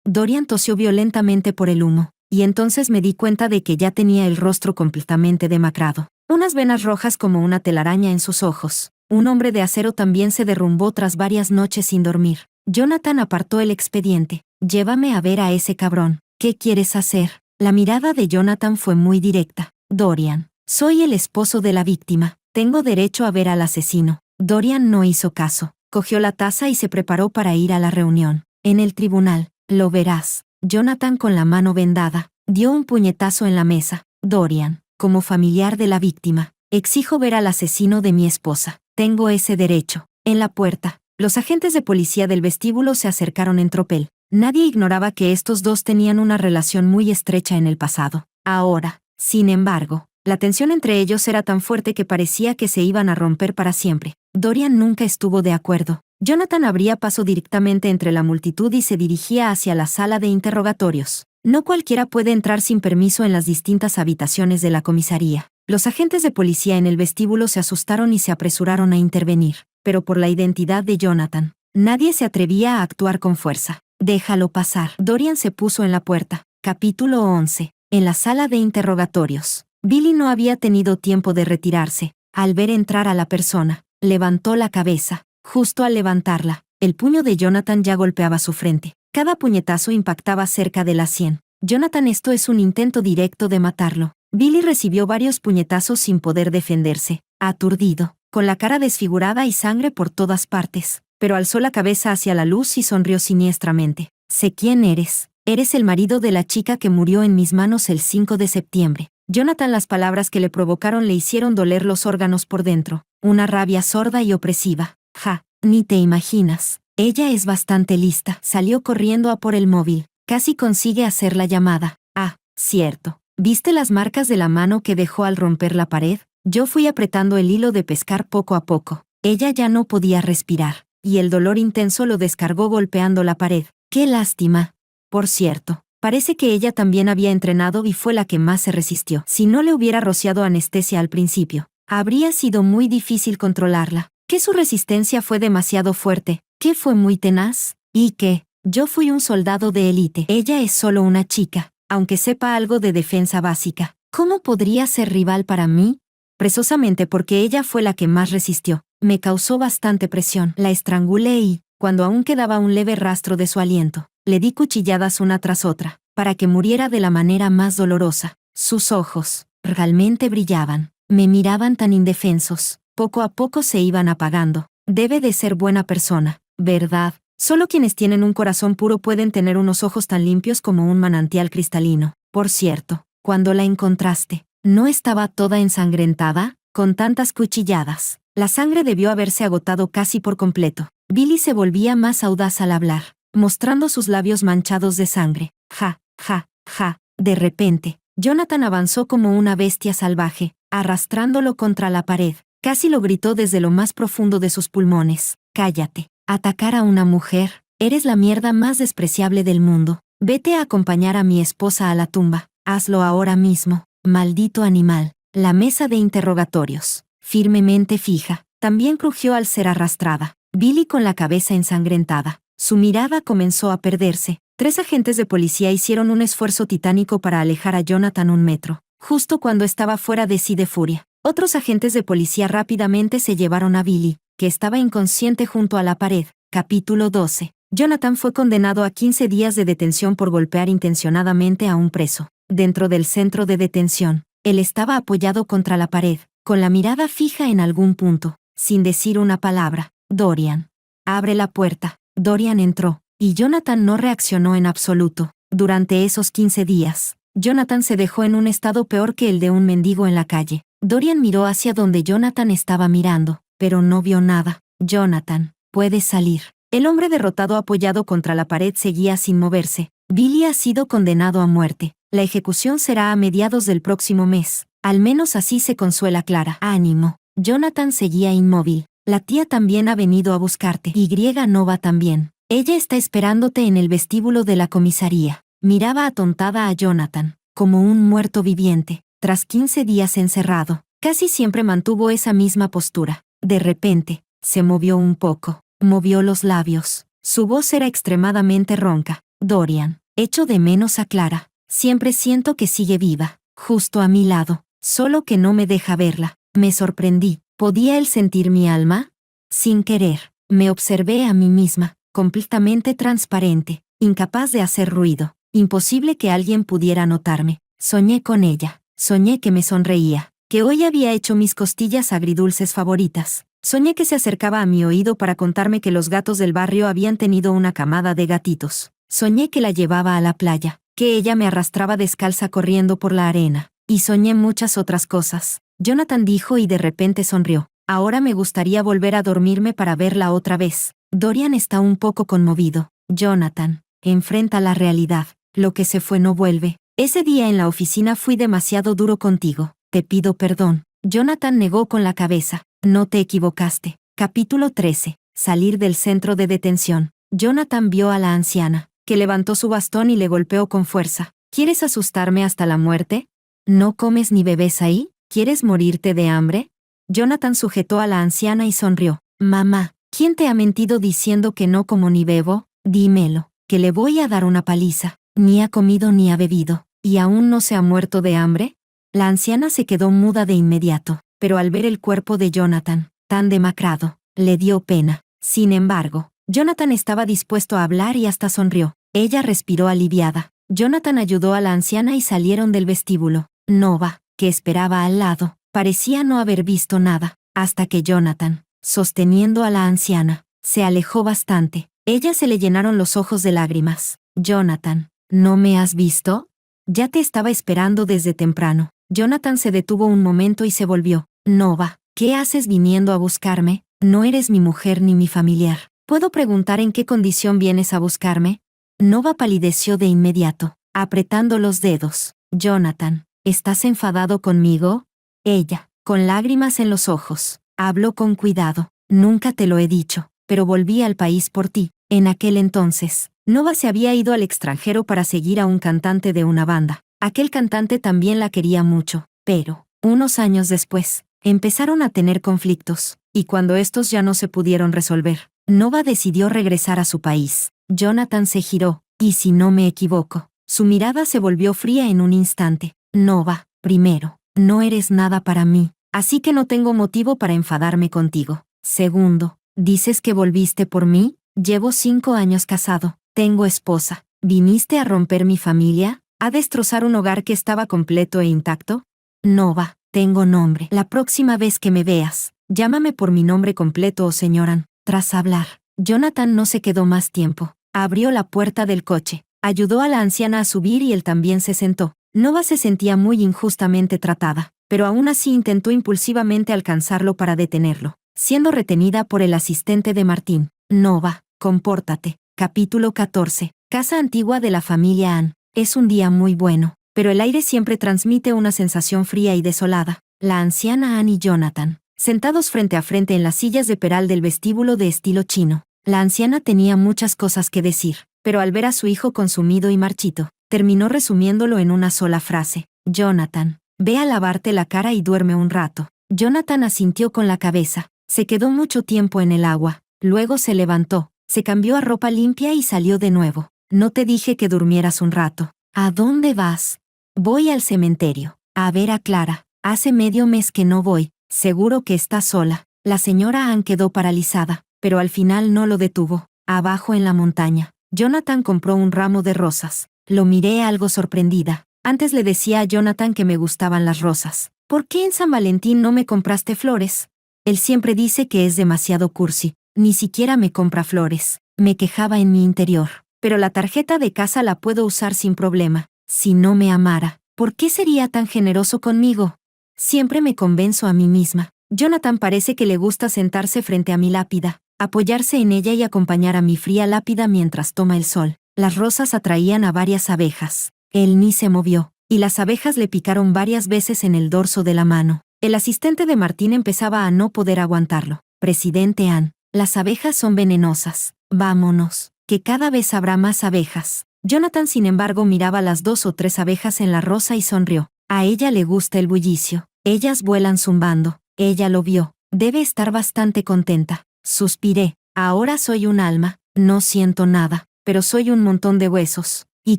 [SPEAKER 1] Dorian tosió violentamente por el humo, y entonces me di cuenta de que ya tenía el rostro completamente demacrado. Unas venas rojas como una telaraña en sus ojos. Un hombre de acero también se derrumbó tras varias noches sin dormir. Jonathan apartó el expediente. Llévame a ver a ese cabrón. ¿Qué quieres hacer? La mirada de Jonathan fue muy directa. Dorian, soy el esposo de la víctima. Tengo derecho a ver al asesino. Dorian no hizo caso. Cogió la taza y se preparó para ir a la reunión. En el tribunal, lo verás. Jonathan, con la mano vendada, dio un puñetazo en la mesa. Dorian, como familiar de la víctima, exijo ver al asesino de mi esposa. Tengo ese derecho. En la puerta, los agentes de policía del vestíbulo se acercaron en tropel. Nadie ignoraba que estos dos tenían una relación muy estrecha en el pasado. Ahora, sin embargo, la tensión entre ellos era tan fuerte que parecía que se iban a romper para siempre. Dorian nunca estuvo de acuerdo. Jonathan abría paso directamente entre la multitud y se dirigía hacia la sala de interrogatorios. No cualquiera puede entrar sin permiso en las distintas habitaciones de la comisaría. Los agentes de policía en el vestíbulo se asustaron y se apresuraron a intervenir. Pero por la identidad de Jonathan, nadie se atrevía a actuar con fuerza. Déjalo pasar. Dorian se puso en la puerta. Capítulo 11. En la sala de interrogatorios. Billy no había tenido tiempo de retirarse. Al ver entrar a la persona, levantó la cabeza. Justo al levantarla, el puño de Jonathan ya golpeaba su frente. Cada puñetazo impactaba cerca de la sien. Jonathan, esto es un intento directo de matarlo. Billy recibió varios puñetazos sin poder defenderse, aturdido, con la cara desfigurada y sangre por todas partes, pero alzó la cabeza hacia la luz y sonrió siniestramente. Sé quién eres. Eres el marido de la chica que murió en mis manos el 5 de septiembre. Jonathan, las palabras que le provocaron le hicieron doler los órganos por dentro. Una rabia sorda y opresiva. Ja, ni te imaginas. Ella es bastante lista. Salió corriendo a por el móvil. Casi consigue hacer la llamada. Ah, cierto. ¿Viste las marcas de la mano que dejó al romper la pared? Yo fui apretando el hilo de pescar poco a poco. Ella ya no podía respirar, y el dolor intenso lo descargó golpeando la pared. ¡Qué lástima! Por cierto, parece que ella también había entrenado y fue la que más se resistió. Si no le hubiera rociado anestesia al principio, Habría sido muy difícil controlarla. Que su resistencia fue demasiado fuerte, que fue muy tenaz, y que yo fui un soldado de élite. Ella es solo una chica, aunque sepa algo de defensa básica. ¿Cómo podría ser rival para mí? Precisamente porque ella fue la que más resistió. Me causó bastante presión. La estrangulé y, cuando aún quedaba un leve rastro de su aliento, le di cuchilladas una tras otra, para que muriera de la manera más dolorosa. Sus ojos, realmente brillaban. Me miraban tan indefensos. Poco a poco se iban apagando. Debe de ser buena persona, ¿verdad? Solo quienes tienen un corazón puro pueden tener unos ojos tan limpios como un manantial cristalino. Por cierto, cuando la encontraste, ¿no estaba toda ensangrentada? Con tantas cuchilladas, la sangre debió haberse agotado casi por completo. Billy se volvía más audaz al hablar, mostrando sus labios manchados de sangre. Ja, ja, ja. De repente, Jonathan avanzó como una bestia salvaje, arrastrándolo contra la pared. Casi lo gritó desde lo más profundo de sus pulmones. Cállate. Atacar a una mujer. Eres la mierda más despreciable del mundo. Vete a acompañar a mi esposa a la tumba. Hazlo ahora mismo. Maldito animal. La mesa de interrogatorios, firmemente fija, también crujió al ser arrastrada. Billy con la cabeza ensangrentada. Su mirada comenzó a perderse. 3 agentes de policía hicieron un esfuerzo titánico para alejar a Jonathan 1 metro, justo cuando estaba fuera de sí de furia. Otros agentes de policía rápidamente se llevaron a Billy, que estaba inconsciente junto a la pared. Capítulo 12. Jonathan fue condenado a 15 días de detención por golpear intencionadamente a un preso. Dentro del centro de detención, él estaba apoyado contra la pared, con la mirada fija en algún punto, sin decir una palabra. Dorian. Abre la puerta. Dorian entró, y Jonathan no reaccionó en absoluto. Durante esos 15 días, Jonathan se dejó en un estado peor que el de un mendigo en la calle. Dorian miró hacia donde Jonathan estaba mirando, pero no vio nada. Jonathan, puedes salir. El hombre derrotado apoyado contra la pared seguía sin moverse. Billy ha sido condenado a muerte. La ejecución será a mediados del próximo mes. Al menos así se consuela Clara. Ánimo. Jonathan seguía inmóvil. La tía también ha venido a buscarte. Y no va también. Ella está esperándote en el vestíbulo de la comisaría. Miraba atontada a Jonathan, como un muerto viviente. Tras 15 días encerrado, casi siempre mantuvo esa misma postura. De repente, se movió un poco. Movió los labios. Su voz era extremadamente ronca. Dorian, echo de menos a Clara. Siempre siento que sigue viva, justo a mi lado, solo que no me deja verla. Me sorprendí. ¿Podía él sentir mi alma? Sin querer, me observé a mí misma, completamente transparente, incapaz de hacer ruido. Imposible que alguien pudiera notarme. Soñé con ella. Soñé que me sonreía, que hoy había hecho mis costillas agridulces favoritas. Soñé que se acercaba a mi oído para contarme que los gatos del barrio habían tenido una camada de gatitos. Soñé que la llevaba a la playa, que ella me arrastraba descalza corriendo por la arena. Y soñé muchas otras cosas. Jonathan dijo y de repente sonrió. Ahora me gustaría volver a dormirme para verla otra vez. Dorian está un poco conmovido. Jonathan, enfrenta la realidad. Lo que se fue no vuelve. Ese día en la oficina fui demasiado duro contigo. Te pido perdón. Jonathan negó con la cabeza. No te equivocaste. Capítulo 13. Salir del centro de detención. Jonathan vio a la anciana, que levantó su bastón y le golpeó con fuerza. ¿Quieres asustarme hasta la muerte? ¿No comes ni bebes ahí? ¿Quieres morirte de hambre? Jonathan sujetó a la anciana y sonrió. Mamá, ¿quién te ha mentido diciendo que no como ni bebo? Dímelo, que le voy a dar una paliza. Ni ha comido ni ha bebido, ¿y aún no se ha muerto de hambre? La anciana se quedó muda de inmediato, pero al ver el cuerpo de Jonathan, tan demacrado, le dio pena. Sin embargo, Jonathan estaba dispuesto a hablar y hasta sonrió. Ella respiró aliviada. Jonathan ayudó a la anciana y salieron del vestíbulo. Nova, que esperaba al lado, parecía no haber visto nada, hasta que Jonathan, sosteniendo a la anciana, se alejó bastante. Ella se le llenaron los ojos de lágrimas. Jonathan, ¿no me has visto? Ya te estaba esperando desde temprano. Jonathan se detuvo un momento y se volvió. Nova, ¿qué haces viniendo a buscarme? No eres mi mujer ni mi familiar. ¿Puedo preguntar en qué condición vienes a buscarme? Nova palideció de inmediato, apretando los dedos. Jonathan, ¿estás enfadado conmigo? Ella, con lágrimas en los ojos, habló con cuidado. Nunca te lo he dicho, pero volví al país por ti. En aquel entonces, Nova se había ido al extranjero para seguir a un cantante de una banda. Aquel cantante también la quería mucho, pero, unos años después, Empezaron a tener conflictos, y cuando estos ya no se pudieron resolver, Nova decidió regresar a su país. Jonathan se giró, y si no me equivoco, su mirada se volvió fría en un instante. Nova, primero, no eres nada para mí, así que no tengo motivo para enfadarme contigo. Segundo, ¿dices que volviste por mí? Llevo 5 años casado, tengo esposa. ¿Viniste a romper mi familia? ¿A destrozar un hogar que estaba completo e intacto? Nova, tengo nombre. La próxima vez que me veas, llámame por mi nombre completo o señoran. Tras hablar, Jonathan no se quedó más tiempo. Abrió la puerta del coche, ayudó a la anciana a subir y él también se sentó. Nova se sentía muy injustamente tratada, pero aún así intentó impulsivamente alcanzarlo para detenerlo, siendo retenida por el asistente de Martín. Nova, compórtate. Capítulo 14. Casa antigua de la familia Ann. Es un día muy bueno, pero el aire siempre transmite una sensación fría y desolada. La anciana Ann y Jonathan, sentados frente a frente en las sillas de peral del vestíbulo de estilo chino. La anciana tenía muchas cosas que decir, pero al ver a su hijo consumido y marchito, terminó resumiéndolo en una sola frase. Jonathan, ve a lavarte la cara y duerme un rato. Jonathan asintió con la cabeza. Se quedó mucho tiempo en el agua, luego se levantó, se cambió a ropa limpia y salió de nuevo. No te dije que durmieras un rato. ¿A dónde vas? Voy al cementerio. A ver a Clara. Hace medio mes que no voy. Seguro que está sola. La señora Ann quedó paralizada, pero al final no lo detuvo. Abajo en la montaña, Jonathan compró un ramo de rosas. Lo miré algo sorprendida. Antes le decía a Jonathan que me gustaban las rosas. ¿Por qué en San Valentín no me compraste flores? Él siempre dice que es demasiado cursi. Ni siquiera me compra flores. Me quejaba en mi interior. Pero la tarjeta de casa la puedo usar sin problema. Si no me amara, ¿por qué sería tan generoso conmigo? Siempre me convenzo a mí misma. Jonathan parece que le gusta sentarse frente a mi lápida, apoyarse en ella y acompañar a mi fría lápida mientras toma el sol. Las rosas atraían a varias abejas. Él ni se movió, y las abejas le picaron varias veces en el dorso de la mano. El asistente de Martín empezaba a no poder aguantarlo. Presidente Ann, las abejas son venenosas. Vámonos, que cada vez habrá más abejas. Jonathan, sin embargo, miraba las 2 o 3 abejas en la rosa y sonrió. A ella le gusta el bullicio. Ellas vuelan zumbando. Ella lo vio. Debe estar bastante contenta. Suspiré. Ahora soy un alma. No siento nada, pero soy un montón de huesos. Y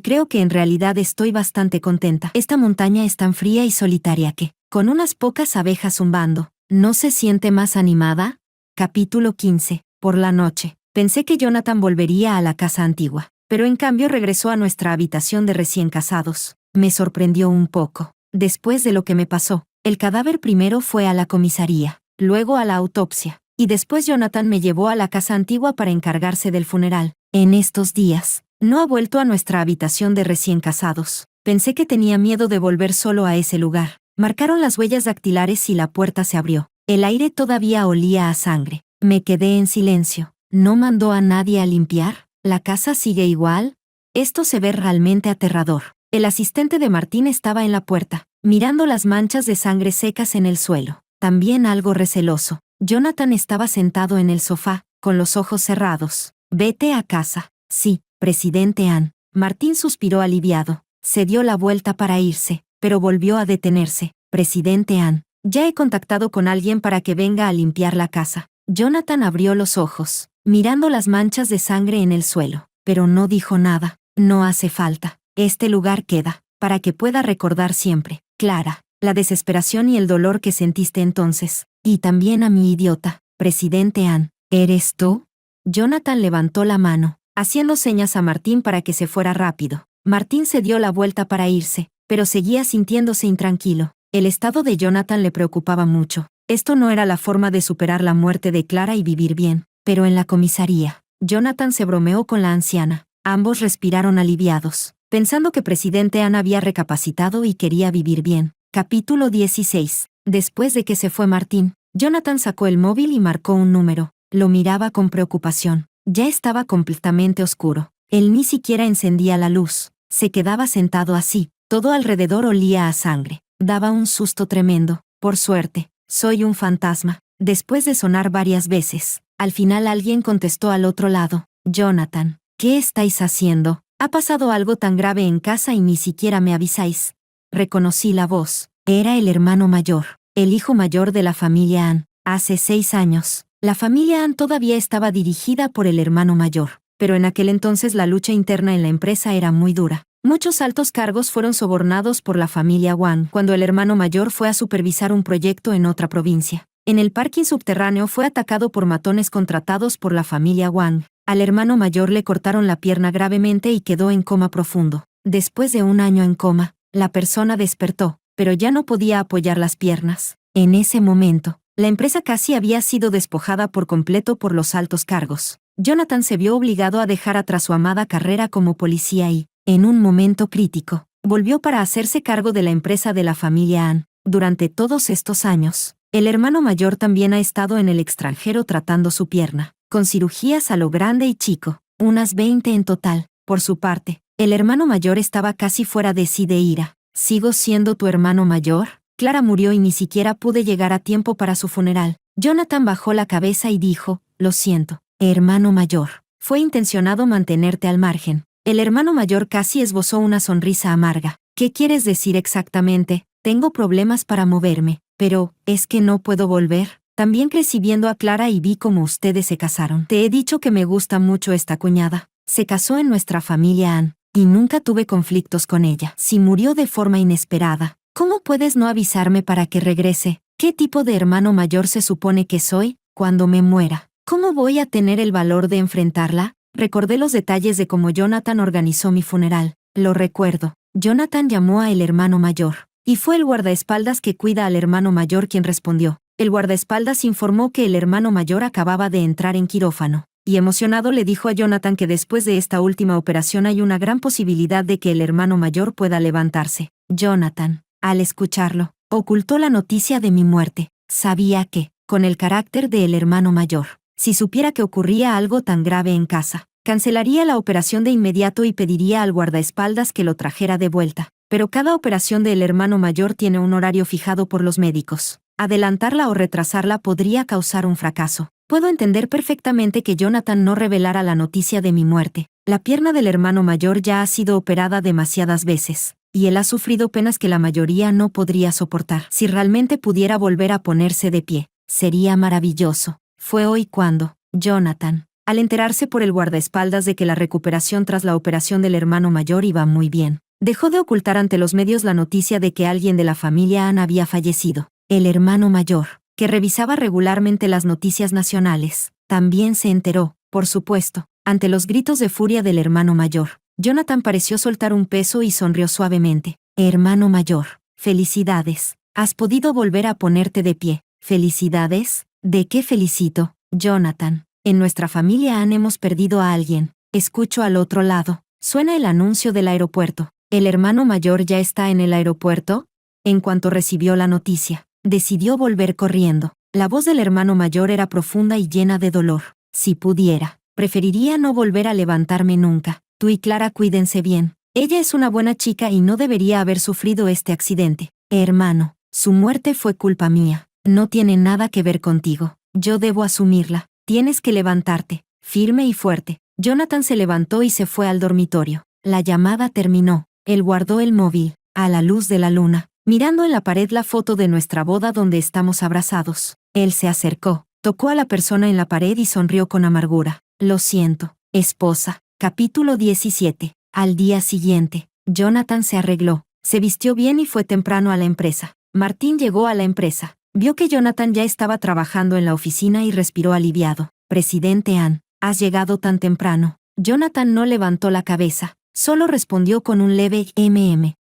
[SPEAKER 1] creo que en realidad estoy bastante contenta. Esta montaña es tan fría y solitaria que, con unas pocas abejas zumbando, ¿no se siente más animada? Capítulo 15. Por la noche. Pensé que Jonathan volvería a la casa antigua, pero en cambio regresó a nuestra habitación de recién casados. Me sorprendió un poco. Después de lo que me pasó, el cadáver primero fue a la comisaría, luego a la autopsia, y después Jonathan me llevó a la casa antigua para encargarse del funeral. En estos días, no ha vuelto a nuestra habitación de recién casados. Pensé que tenía miedo de volver solo a ese lugar. Marcaron las huellas dactilares y la puerta se abrió. El aire todavía olía a sangre. Me quedé en silencio. ¿No mandó a nadie a limpiar? ¿La casa sigue igual? Esto se ve realmente aterrador. El asistente de Martín estaba en la puerta, mirando las manchas de sangre secas en el suelo. También algo receloso. Jonathan estaba sentado en el sofá, con los ojos cerrados. Vete a casa. Sí, presidente Ann. Martín suspiró aliviado. Se dio la vuelta para irse, pero volvió a detenerse. Presidente Ann, ya he contactado con alguien para que venga a limpiar la casa. Jonathan abrió los ojos, mirando las manchas de sangre en el suelo, pero no dijo nada. No hace falta. Este lugar queda, para que pueda recordar siempre, Clara, la desesperación y el dolor que sentiste entonces, y también a mi idiota, presidente Ann. ¿Eres tú? Jonathan levantó la mano, haciendo señas a Martín para que se fuera rápido. Martín se dio la vuelta para irse, pero seguía sintiéndose intranquilo. El estado de Jonathan le preocupaba mucho. Esto no era la forma de superar la muerte de Clara y vivir bien. Pero en la comisaría, Jonathan se bromeó con la anciana. Ambos respiraron aliviados, pensando que presidente Ann había recapacitado y quería vivir bien. Capítulo 16. Después de que se fue Martín, Jonathan sacó el móvil y marcó un número. Lo miraba con preocupación. Ya estaba completamente oscuro. Él ni siquiera encendía la luz. Se quedaba sentado así. Todo alrededor olía a sangre. Daba un susto tremendo. Por suerte, soy un fantasma. Después de sonar varias veces, al final alguien contestó al otro lado. Jonathan, ¿qué estáis haciendo? Ha pasado algo tan grave en casa y ni siquiera me avisáis. Reconocí la voz. Era el hermano mayor. el hijo mayor de la familia Ann. Hace 6 años, la familia Ann todavía estaba dirigida por el hermano mayor, pero en aquel entonces la lucha interna en la empresa era muy dura. Muchos altos cargos fueron sobornados por la familia Wang cuando el hermano mayor fue a supervisar un proyecto en otra provincia. En el parking subterráneo fue atacado por matones contratados por la familia Wang. Al hermano mayor le cortaron la pierna gravemente y quedó en coma profundo. Después de 1 año en coma, la persona despertó, pero ya no podía apoyar las piernas. En ese momento, la empresa casi había sido despojada por completo por los altos cargos. Jonathan se vio obligado a dejar atrás su amada carrera como policía y, en un momento crítico, volvió para hacerse cargo de la empresa de la familia Ann. Durante todos estos años, el hermano mayor también ha estado en el extranjero tratando su pierna, con cirugías a lo grande y chico, unas 20 en total. Por su parte, el hermano mayor estaba casi fuera de sí de ira. ¿Sigo siendo tu hermano mayor? Clara murió y ni siquiera pude llegar a tiempo para su funeral. Jonathan bajó la cabeza y dijo, lo siento, hermano mayor. Fue intencionado mantenerte al margen. El hermano mayor casi esbozó una sonrisa amarga. ¿Qué quieres decir exactamente? Tengo problemas para moverme, pero, ¿es que no puedo volver? También crecí viendo a Clara y vi cómo ustedes se casaron. Te he dicho que me gusta mucho esta cuñada. Se casó en nuestra familia Ann, y nunca tuve conflictos con ella. Si murió de forma inesperada, ¿cómo puedes no avisarme para que regrese? ¿Qué tipo de hermano mayor se supone que soy? Cuando me muera, ¿cómo voy a tener el valor de enfrentarla? Recordé los detalles de cómo Jonathan organizó mi funeral. Lo recuerdo. Jonathan llamó a el hermano mayor, y fue el guardaespaldas que cuida al hermano mayor quien respondió. El guardaespaldas informó que el hermano mayor acababa de entrar en quirófano, y emocionado le dijo a Jonathan que después de esta última operación hay una gran posibilidad de que el hermano mayor pueda levantarse. Jonathan, al escucharlo, ocultó la noticia de mi muerte. Sabía que, con el carácter del hermano mayor, si supiera que ocurría algo tan grave en casa, cancelaría la operación de inmediato y pediría al guardaespaldas que lo trajera de vuelta. Pero cada operación del hermano mayor tiene un horario fijado por los médicos. Adelantarla o retrasarla podría causar un fracaso. Puedo entender perfectamente que Jonathan no revelara la noticia de mi muerte. La pierna del hermano mayor ya ha sido operada demasiadas veces, y él ha sufrido penas que la mayoría no podría soportar. Si realmente pudiera volver a ponerse de pie, sería maravilloso. Fue hoy cuando, Jonathan, al enterarse por el guardaespaldas de que la recuperación tras la operación del hermano mayor iba muy bien, dejó de ocultar ante los medios la noticia de que alguien de la familia Ann había fallecido. El hermano mayor, que revisaba regularmente las noticias nacionales, también se enteró, por supuesto, ante los gritos de furia del hermano mayor. Jonathan pareció soltar un peso y sonrió suavemente. Hermano mayor, felicidades. Has podido volver a ponerte de pie. ¿Felicidades? ¿De qué felicito, Jonathan? En nuestra familia Ann hemos perdido a alguien. Escucho al otro lado. Suena el anuncio del aeropuerto. ¿El hermano mayor ya está en el aeropuerto? En cuanto recibió la noticia, decidió volver corriendo. La voz del hermano mayor era profunda y llena de dolor. Si pudiera, preferiría no volver a levantarme nunca. Tú y Clara cuídense bien. Ella es una buena chica y no debería haber sufrido este accidente. Hermano, su muerte fue culpa mía. No tiene nada que ver contigo. Yo debo asumirla. Tienes que levantarte, firme y fuerte. Jonathan se levantó y se fue al dormitorio. La llamada terminó. Él guardó el móvil, a la luz de la luna, mirando en la pared la foto de nuestra boda donde estamos abrazados. Él se acercó, tocó a la persona en la pared y sonrió con amargura. Lo siento, esposa. Capítulo 17. Al día siguiente, Jonathan se arregló, se vistió bien y fue temprano a la empresa. Martín llegó a la empresa. Vio que Jonathan ya estaba trabajando en la oficina y respiró aliviado. Presidente Ann, ¿has llegado tan temprano? Jonathan no levantó la cabeza, solo respondió con un leve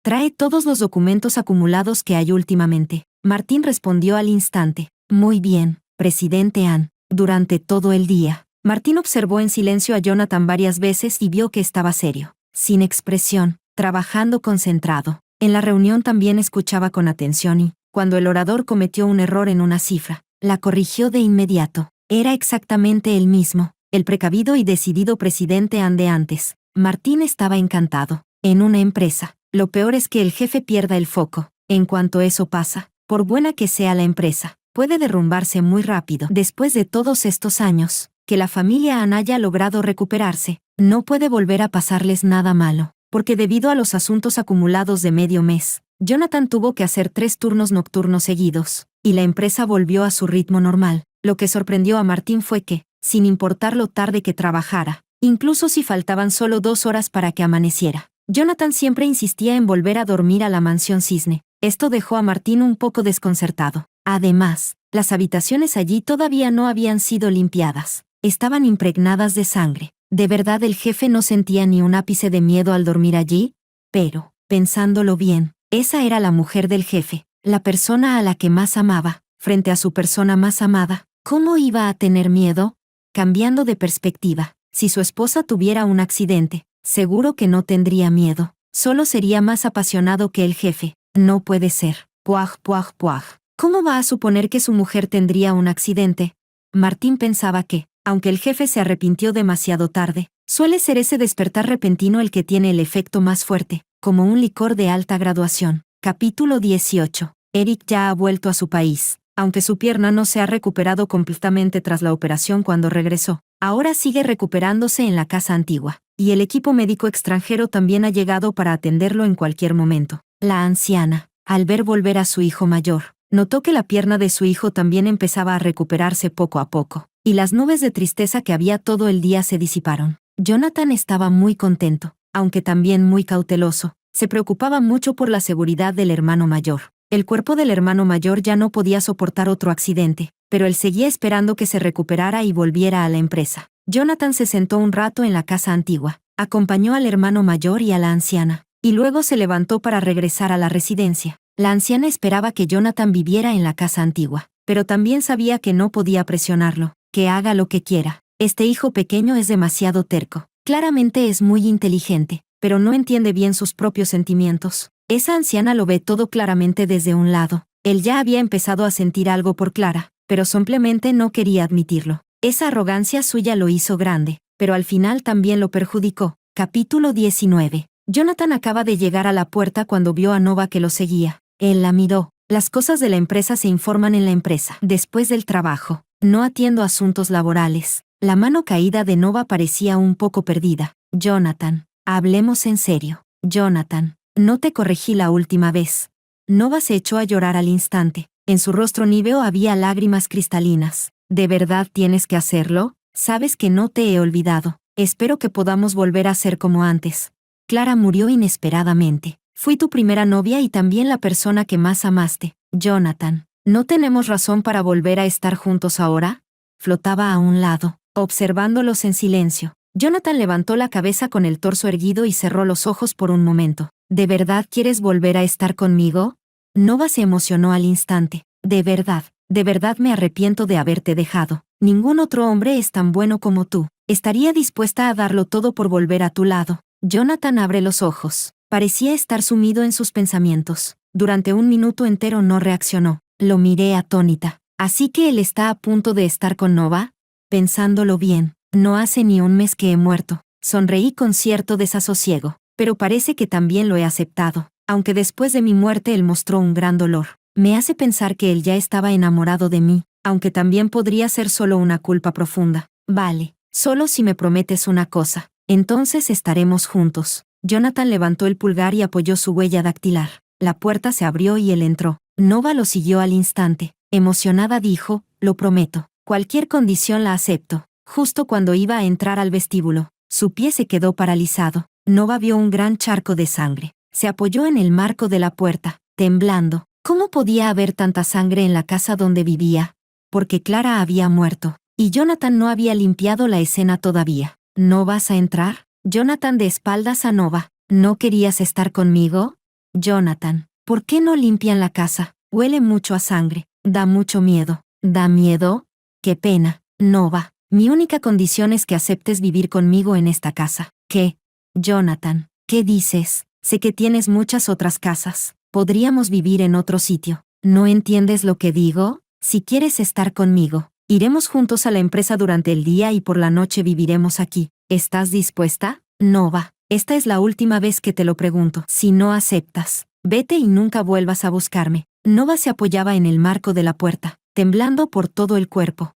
[SPEAKER 1] Trae todos los documentos acumulados que hay últimamente. Martín respondió al instante. Muy bien, presidente Ann. Durante todo el día, Martín observó en silencio a Jonathan varias veces y vio que estaba serio, sin expresión, trabajando concentrado. En la reunión también escuchaba con atención y, cuando el orador cometió un error en una cifra, la corrigió de inmediato. Era exactamente el mismo, el precavido y decidido presidente Ann de antes. Martín estaba encantado. En una empresa, lo peor es que el jefe pierda el foco. En cuanto eso pasa, por buena que sea la empresa, puede derrumbarse muy rápido. Después de todos estos años, que la familia Ann haya logrado recuperarse, no puede volver a pasarles nada malo, porque debido a los asuntos acumulados de medio mes, Jonathan tuvo que hacer 3 turnos nocturnos seguidos, y la empresa volvió a su ritmo normal. Lo que sorprendió a Martín fue que, sin importar lo tarde que trabajara, incluso si faltaban solo 2 horas para que amaneciera, Jonathan siempre insistía en volver a dormir a la mansión Cisne. Esto dejó a Martín un poco desconcertado. Además, las habitaciones allí todavía no habían sido limpiadas. Estaban impregnadas de sangre. ¿De verdad el jefe no sentía ni un ápice de miedo al dormir allí? Pero, pensándolo bien, esa era la mujer del jefe, la persona a la que más amaba, frente a su persona más amada. ¿Cómo iba a tener miedo? Cambiando de perspectiva, si su esposa tuviera un accidente, seguro que no tendría miedo. Solo sería más apasionado que el jefe. No puede ser. Puaj, puaj, puaj. ¿Cómo va a suponer que su mujer tendría un accidente? Martín pensaba que, aunque el jefe se arrepintió demasiado tarde, suele ser ese despertar repentino el que tiene el efecto más fuerte, como un licor de alta graduación. Capítulo 18. Eric ya ha vuelto a su país. Aunque su pierna no se ha recuperado completamente tras la operación cuando regresó, ahora sigue recuperándose en la casa antigua, y el equipo médico extranjero también ha llegado para atenderlo en cualquier momento. La anciana, al ver volver a su hijo mayor, notó que la pierna de su hijo también empezaba a recuperarse poco a poco, y las nubes de tristeza que había todo el día se disiparon. Jonathan estaba muy contento, aunque también muy cauteloso. Se preocupaba mucho por la seguridad del hermano mayor. El cuerpo del hermano mayor ya no podía soportar otro accidente, pero él seguía esperando que se recuperara y volviera a la empresa. Jonathan se sentó un rato en la casa antigua, acompañó al hermano mayor y a la anciana, y luego se levantó para regresar a la residencia. La anciana esperaba que Jonathan viviera en la casa antigua, pero también sabía que no podía presionarlo, que haga lo que quiera. Este hijo pequeño es demasiado terco. Claramente es muy inteligente, pero no entiende bien sus propios sentimientos. Esa anciana lo ve todo claramente desde un lado. Él ya había empezado a sentir algo por Clara, pero simplemente no quería admitirlo. Esa arrogancia suya lo hizo grande, pero al final también lo perjudicó. Capítulo 19. Jonathan acaba de llegar a la puerta cuando vio a Nova que lo seguía. Él la miró. Las cosas de la empresa se informan en la empresa. Después del trabajo, no atiendo asuntos laborales. La mano caída de Nova parecía un poco perdida. Jonathan, hablemos en serio. Jonathan, no te corregí la última vez. Nova se echó a llorar al instante. En su rostro níveo había lágrimas cristalinas. ¿De verdad tienes que hacerlo? Sabes que no te he olvidado. Espero que podamos volver a ser como antes. Clara murió inesperadamente. Fui tu primera novia y también la persona que más amaste. Jonathan, ¿no tenemos razón para volver a estar juntos ahora? Flotaba a un lado, observándolos en silencio. Jonathan levantó la cabeza con el torso erguido y cerró los ojos por un momento. ¿De verdad quieres volver a estar conmigo? Nova se emocionó al instante. De verdad me arrepiento de haberte dejado. Ningún otro hombre es tan bueno como tú. Estaría dispuesta a darlo todo por volver a tu lado. Jonathan abre los ojos. Parecía estar sumido en sus pensamientos. Durante un minuto entero no reaccionó. Lo miré atónita. ¿Así que él está a punto de estar con Nova? Pensándolo bien, no hace ni un mes que he muerto. Sonreí con cierto desasosiego, pero parece que también lo he aceptado, aunque después de mi muerte él mostró un gran dolor. Me hace pensar que él ya estaba enamorado de mí, aunque también podría ser solo una culpa profunda. Vale, solo si me prometes una cosa, entonces estaremos juntos. Jonathan levantó el pulgar y apoyó su huella dactilar. La puerta se abrió y él entró. Nova lo siguió al instante. Emocionada dijo, lo prometo. Cualquier condición la acepto. Justo cuando iba a entrar al vestíbulo, su pie se quedó paralizado. Nova vio un gran charco de sangre. Se apoyó en el marco de la puerta, temblando. ¿Cómo podía haber tanta sangre en la casa donde vivía? Porque Clara había muerto, y Jonathan no había limpiado la escena todavía. ¿No vas a entrar? Jonathan de espaldas a Nova. ¿No querías estar conmigo? Jonathan, ¿por qué no limpian la casa? Huele mucho a sangre. Da mucho miedo. ¿Da miedo? Qué pena. Nova, mi única condición es que aceptes vivir conmigo en esta casa. ¿Qué? Jonathan, ¿qué dices? Sé que tienes muchas otras casas. Podríamos vivir en otro sitio. ¿No entiendes lo que digo? Si quieres estar conmigo, iremos juntos a la empresa durante el día y por la noche viviremos aquí. ¿Estás dispuesta? Nova, esta es la última vez que te lo pregunto. Si no aceptas, vete y nunca vuelvas a buscarme. Nova se apoyaba en el marco de la puerta, temblando por todo el cuerpo.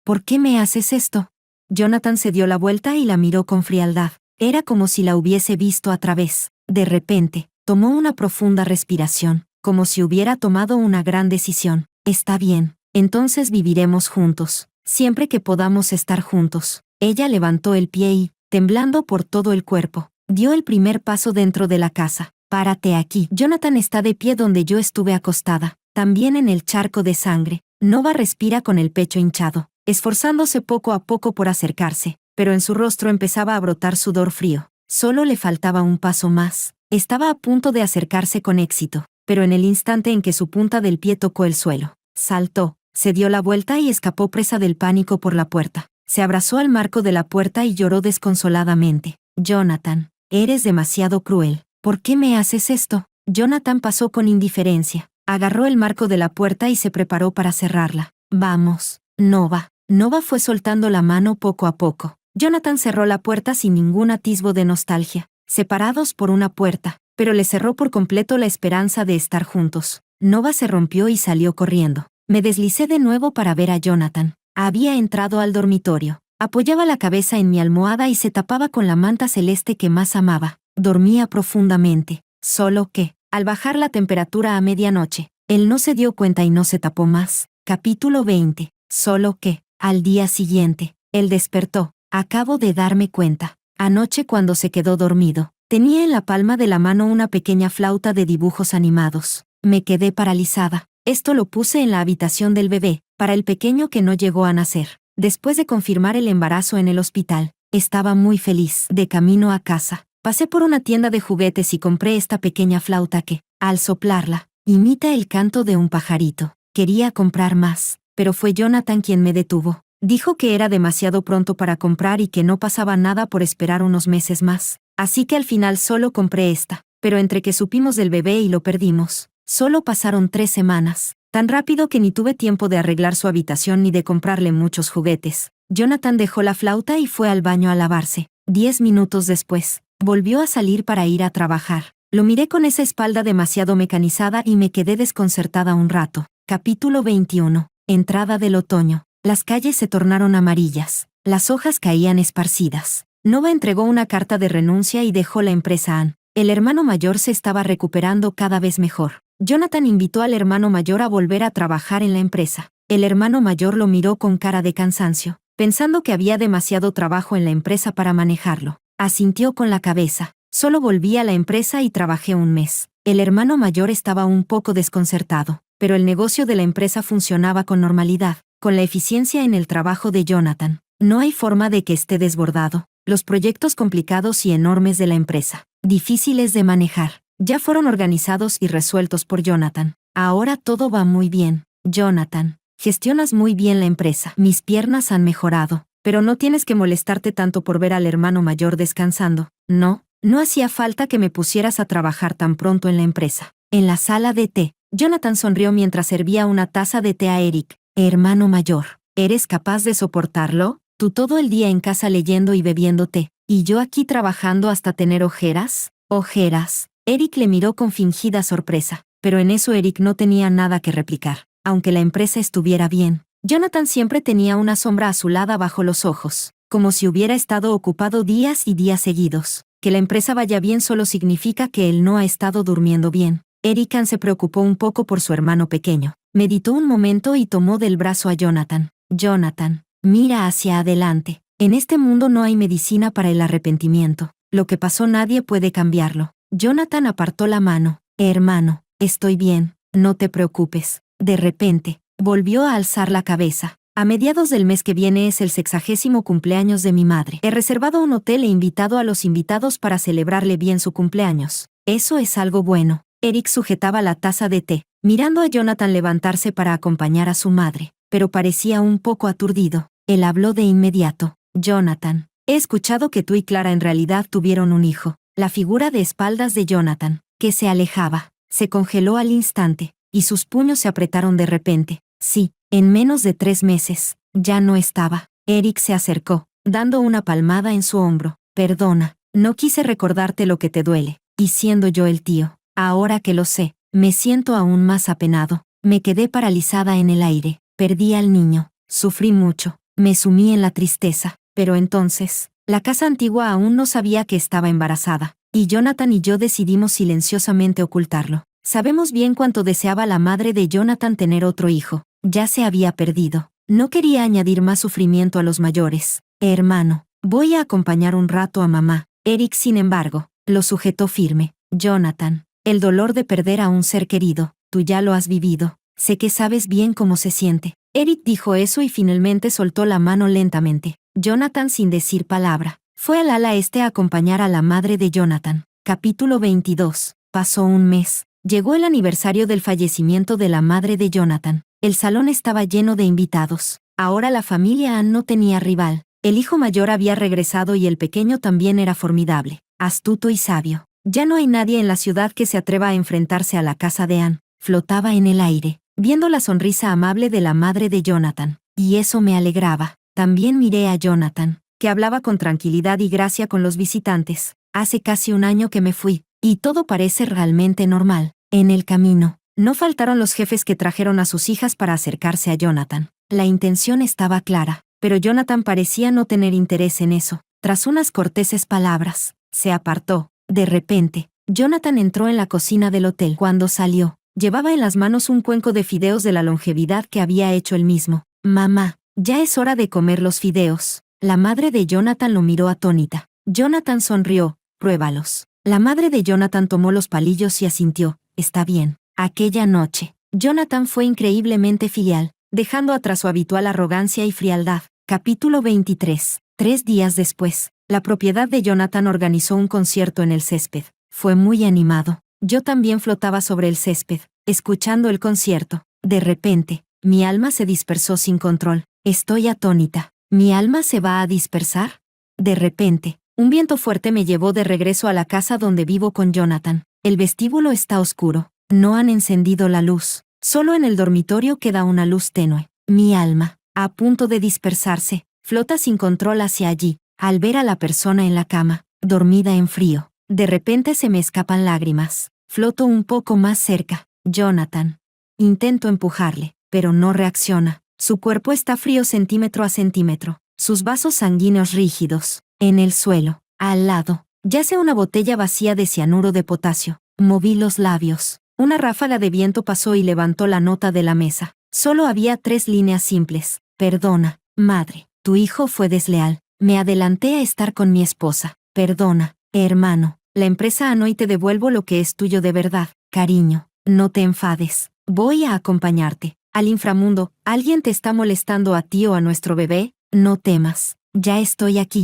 [SPEAKER 1] ¿Por qué me haces esto? Jonathan se dio la vuelta y la miró con frialdad. Era como si la hubiese visto a través. De repente, tomó una profunda respiración, como si hubiera tomado una gran decisión. Está bien, entonces viviremos juntos, siempre que podamos estar juntos. Ella levantó el pie y, temblando por todo el cuerpo, dio el primer paso dentro de la casa. Párate aquí. Jonathan está de pie donde yo estuve acostada, también en el charco de sangre. Nova respira con el pecho hinchado, esforzándose poco a poco por acercarse, pero en su rostro empezaba a brotar sudor frío. Solo le faltaba un paso más. Estaba a punto de acercarse con éxito, pero en el instante en que su punta del pie tocó el suelo, saltó, se dio la vuelta y escapó presa del pánico por la puerta. Se abrazó al marco de la puerta y lloró desconsoladamente. Jonathan, eres demasiado cruel. ¿Por qué me haces esto? Jonathan pasó con indiferencia, agarró el marco de la puerta y se preparó para cerrarla. Vamos, Nova. Nova fue soltando la mano poco a poco. Jonathan cerró la puerta sin ningún atisbo de nostalgia, separados por una puerta, pero le cerró por completo la esperanza de estar juntos. Nova se rompió y salió corriendo. Me deslicé de nuevo para ver a Jonathan. Había entrado al dormitorio. Apoyaba la cabeza en mi almohada y se tapaba con la manta celeste que más amaba. Dormía profundamente, solo que, al bajar la temperatura a medianoche, él no se dio cuenta y no se tapó más. Capítulo 20. Solo que, al día siguiente, él despertó. Acabo de darme cuenta. Anoche cuando se quedó dormido, tenía en la palma de la mano una pequeña flauta de dibujos animados. Me quedé paralizada. Esto lo puse en la habitación del bebé, para el pequeño que no llegó a nacer. Después de confirmar el embarazo en el hospital, estaba muy feliz. De camino a casa, pasé por una tienda de juguetes y compré esta pequeña flauta que, al soplarla, imita el canto de un pajarito. Quería comprar más, pero fue Jonathan quien me detuvo. Dijo que era demasiado pronto para comprar y que no pasaba nada por esperar unos meses más. Así que al final solo compré esta. Pero entre que supimos del bebé y lo perdimos, solo pasaron 3 semanas. Tan rápido que ni tuve tiempo de arreglar su habitación ni de comprarle muchos juguetes. Jonathan dejó la flauta y fue al baño a lavarse. 10 minutos después, volvió a salir para ir a trabajar. Lo miré con esa espalda demasiado mecanizada y me quedé desconcertada un rato. Capítulo 21. Entrada del otoño. Las calles se tornaron amarillas. Las hojas caían esparcidas. Nova entregó una carta de renuncia y dejó la empresa Ann. El hermano mayor se estaba recuperando cada vez mejor. Jonathan invitó al hermano mayor a volver a trabajar en la empresa. El hermano mayor lo miró con cara de cansancio, pensando que había demasiado trabajo en la empresa para manejarlo. Asintió con la cabeza. Solo volví a la empresa y trabajé un mes. El hermano mayor estaba un poco desconcertado, pero el negocio de la empresa funcionaba con normalidad, con la eficiencia en el trabajo de Jonathan. No hay forma de que esté desbordado. Los proyectos complicados y enormes de la empresa, difíciles de manejar, ya fueron organizados y resueltos por Jonathan. Ahora todo va muy bien. Jonathan, gestionas muy bien la empresa. Mis piernas han mejorado, pero no tienes que molestarte tanto por ver al hermano mayor descansando. No hacía falta que me pusieras a trabajar tan pronto en la empresa. En la sala de té, Jonathan sonrió mientras servía una taza de té a Eric. Hermano mayor, ¿eres capaz de soportarlo? Tú todo el día en casa leyendo y bebiendo té, y yo aquí trabajando hasta tener ojeras. ¿Ojeras? Eric le miró con fingida sorpresa, pero en eso Eric no tenía nada que replicar. Aunque la empresa estuviera bien, Jonathan siempre tenía una sombra azulada bajo los ojos, como si hubiera estado ocupado días y días seguidos. Que la empresa vaya bien solo significa que él no ha estado durmiendo bien. Eric se preocupó un poco por su hermano pequeño. Meditó un momento y tomó del brazo a Jonathan. Jonathan, mira hacia adelante. En este mundo no hay medicina para el arrepentimiento. Lo que pasó nadie puede cambiarlo. Jonathan apartó la mano. Hermano, estoy bien, no te preocupes. De repente, volvió a alzar la cabeza. A mediados del mes que viene es el 60º cumpleaños de mi madre. He reservado un hotel e invitado a los invitados para celebrarle bien su cumpleaños. Eso es algo bueno. Eric sujetaba la taza de té, mirando a Jonathan levantarse para acompañar a su madre, pero parecía un poco aturdido. Él habló de inmediato. Jonathan, he escuchado que tú y Clara en realidad tuvieron un hijo. La figura de espaldas de Jonathan, que se alejaba, se congeló al instante, y sus puños se apretaron de repente. Sí, en menos de 3 meses, ya no estaba. Eric se acercó, dando una palmada en su hombro. Perdona, no quise recordarte lo que te duele, y siendo yo el tío. Ahora que lo sé, me siento aún más apenado. Me quedé paralizada en el aire. Perdí al niño. Sufrí mucho. Me sumí en la tristeza. Pero entonces, la casa antigua aún no sabía que estaba embarazada. Y Jonathan y yo decidimos silenciosamente ocultarlo. Sabemos bien cuánto deseaba la madre de Jonathan tener otro hijo. Ya se había perdido. No quería añadir más sufrimiento a los mayores. Hermano, voy a acompañar un rato a mamá. Eric, sin embargo, lo sujetó firme. Jonathan, el dolor de perder a un ser querido, tú ya lo has vivido. Sé que sabes bien cómo se siente. Eric dijo eso y finalmente soltó la mano lentamente. Jonathan, sin decir palabra, fue al ala este a acompañar a la madre de Jonathan. Capítulo 22. Pasó un mes. Llegó el aniversario del fallecimiento de la madre de Jonathan. El salón estaba lleno de invitados. Ahora la familia Ann no tenía rival. El hijo mayor había regresado y el pequeño también era formidable, astuto y sabio. Ya no hay nadie en la ciudad que se atreva a enfrentarse a la casa de Ann. Flotaba en el aire, viendo la sonrisa amable de la madre de Jonathan. Y eso me alegraba. También miré a Jonathan, que hablaba con tranquilidad y gracia con los visitantes. Hace casi un año que me fui, y todo parece realmente normal. En el camino, no faltaron los jefes que trajeron a sus hijas para acercarse a Jonathan. La intención estaba clara, pero Jonathan parecía no tener interés en eso. Tras unas corteses palabras, se apartó. De repente, Jonathan entró en la cocina del hotel. Cuando salió, llevaba en las manos un cuenco de fideos de la longevidad que había hecho él mismo. Mamá, ya es hora de comer los fideos. La madre de Jonathan lo miró atónita. Jonathan sonrió. Pruébalos. La madre de Jonathan tomó los palillos y asintió. Está bien. Aquella noche, Jonathan fue increíblemente filial, dejando atrás su habitual arrogancia y frialdad. Capítulo 23. 3 días después, la propiedad de Jonathan organizó un concierto en el césped. Fue muy animado. Yo también flotaba sobre el césped, escuchando el concierto. De repente, mi alma se dispersó sin control. Estoy atónita. ¿Mi alma se va a dispersar? De repente, un viento fuerte me llevó de regreso a la casa donde vivo con Jonathan. El vestíbulo está oscuro. No han encendido la luz. Solo en el dormitorio queda una luz tenue. Mi alma, a punto de dispersarse, flota sin control hacia allí, al ver a la persona en la cama, dormida en frío. De repente se me escapan lágrimas. Floto un poco más cerca. Jonathan. Intento empujarle, pero no reacciona. Su cuerpo está frío centímetro a centímetro. Sus vasos sanguíneos rígidos. En el suelo, al lado, yace una botella vacía de cianuro de potasio. Moví los labios. Una ráfaga de viento pasó y levantó la nota de la mesa. Solo había 3 líneas simples. Perdona, madre. Tu hijo fue desleal. Me adelanté a estar con mi esposa. Perdona, hermano. La empresa Ann, y te devuelvo lo que es tuyo de verdad. Cariño, no te enfades. Voy a acompañarte al inframundo. ¿Alguien te está molestando a ti o a nuestro bebé? No temas. Ya estoy aquí.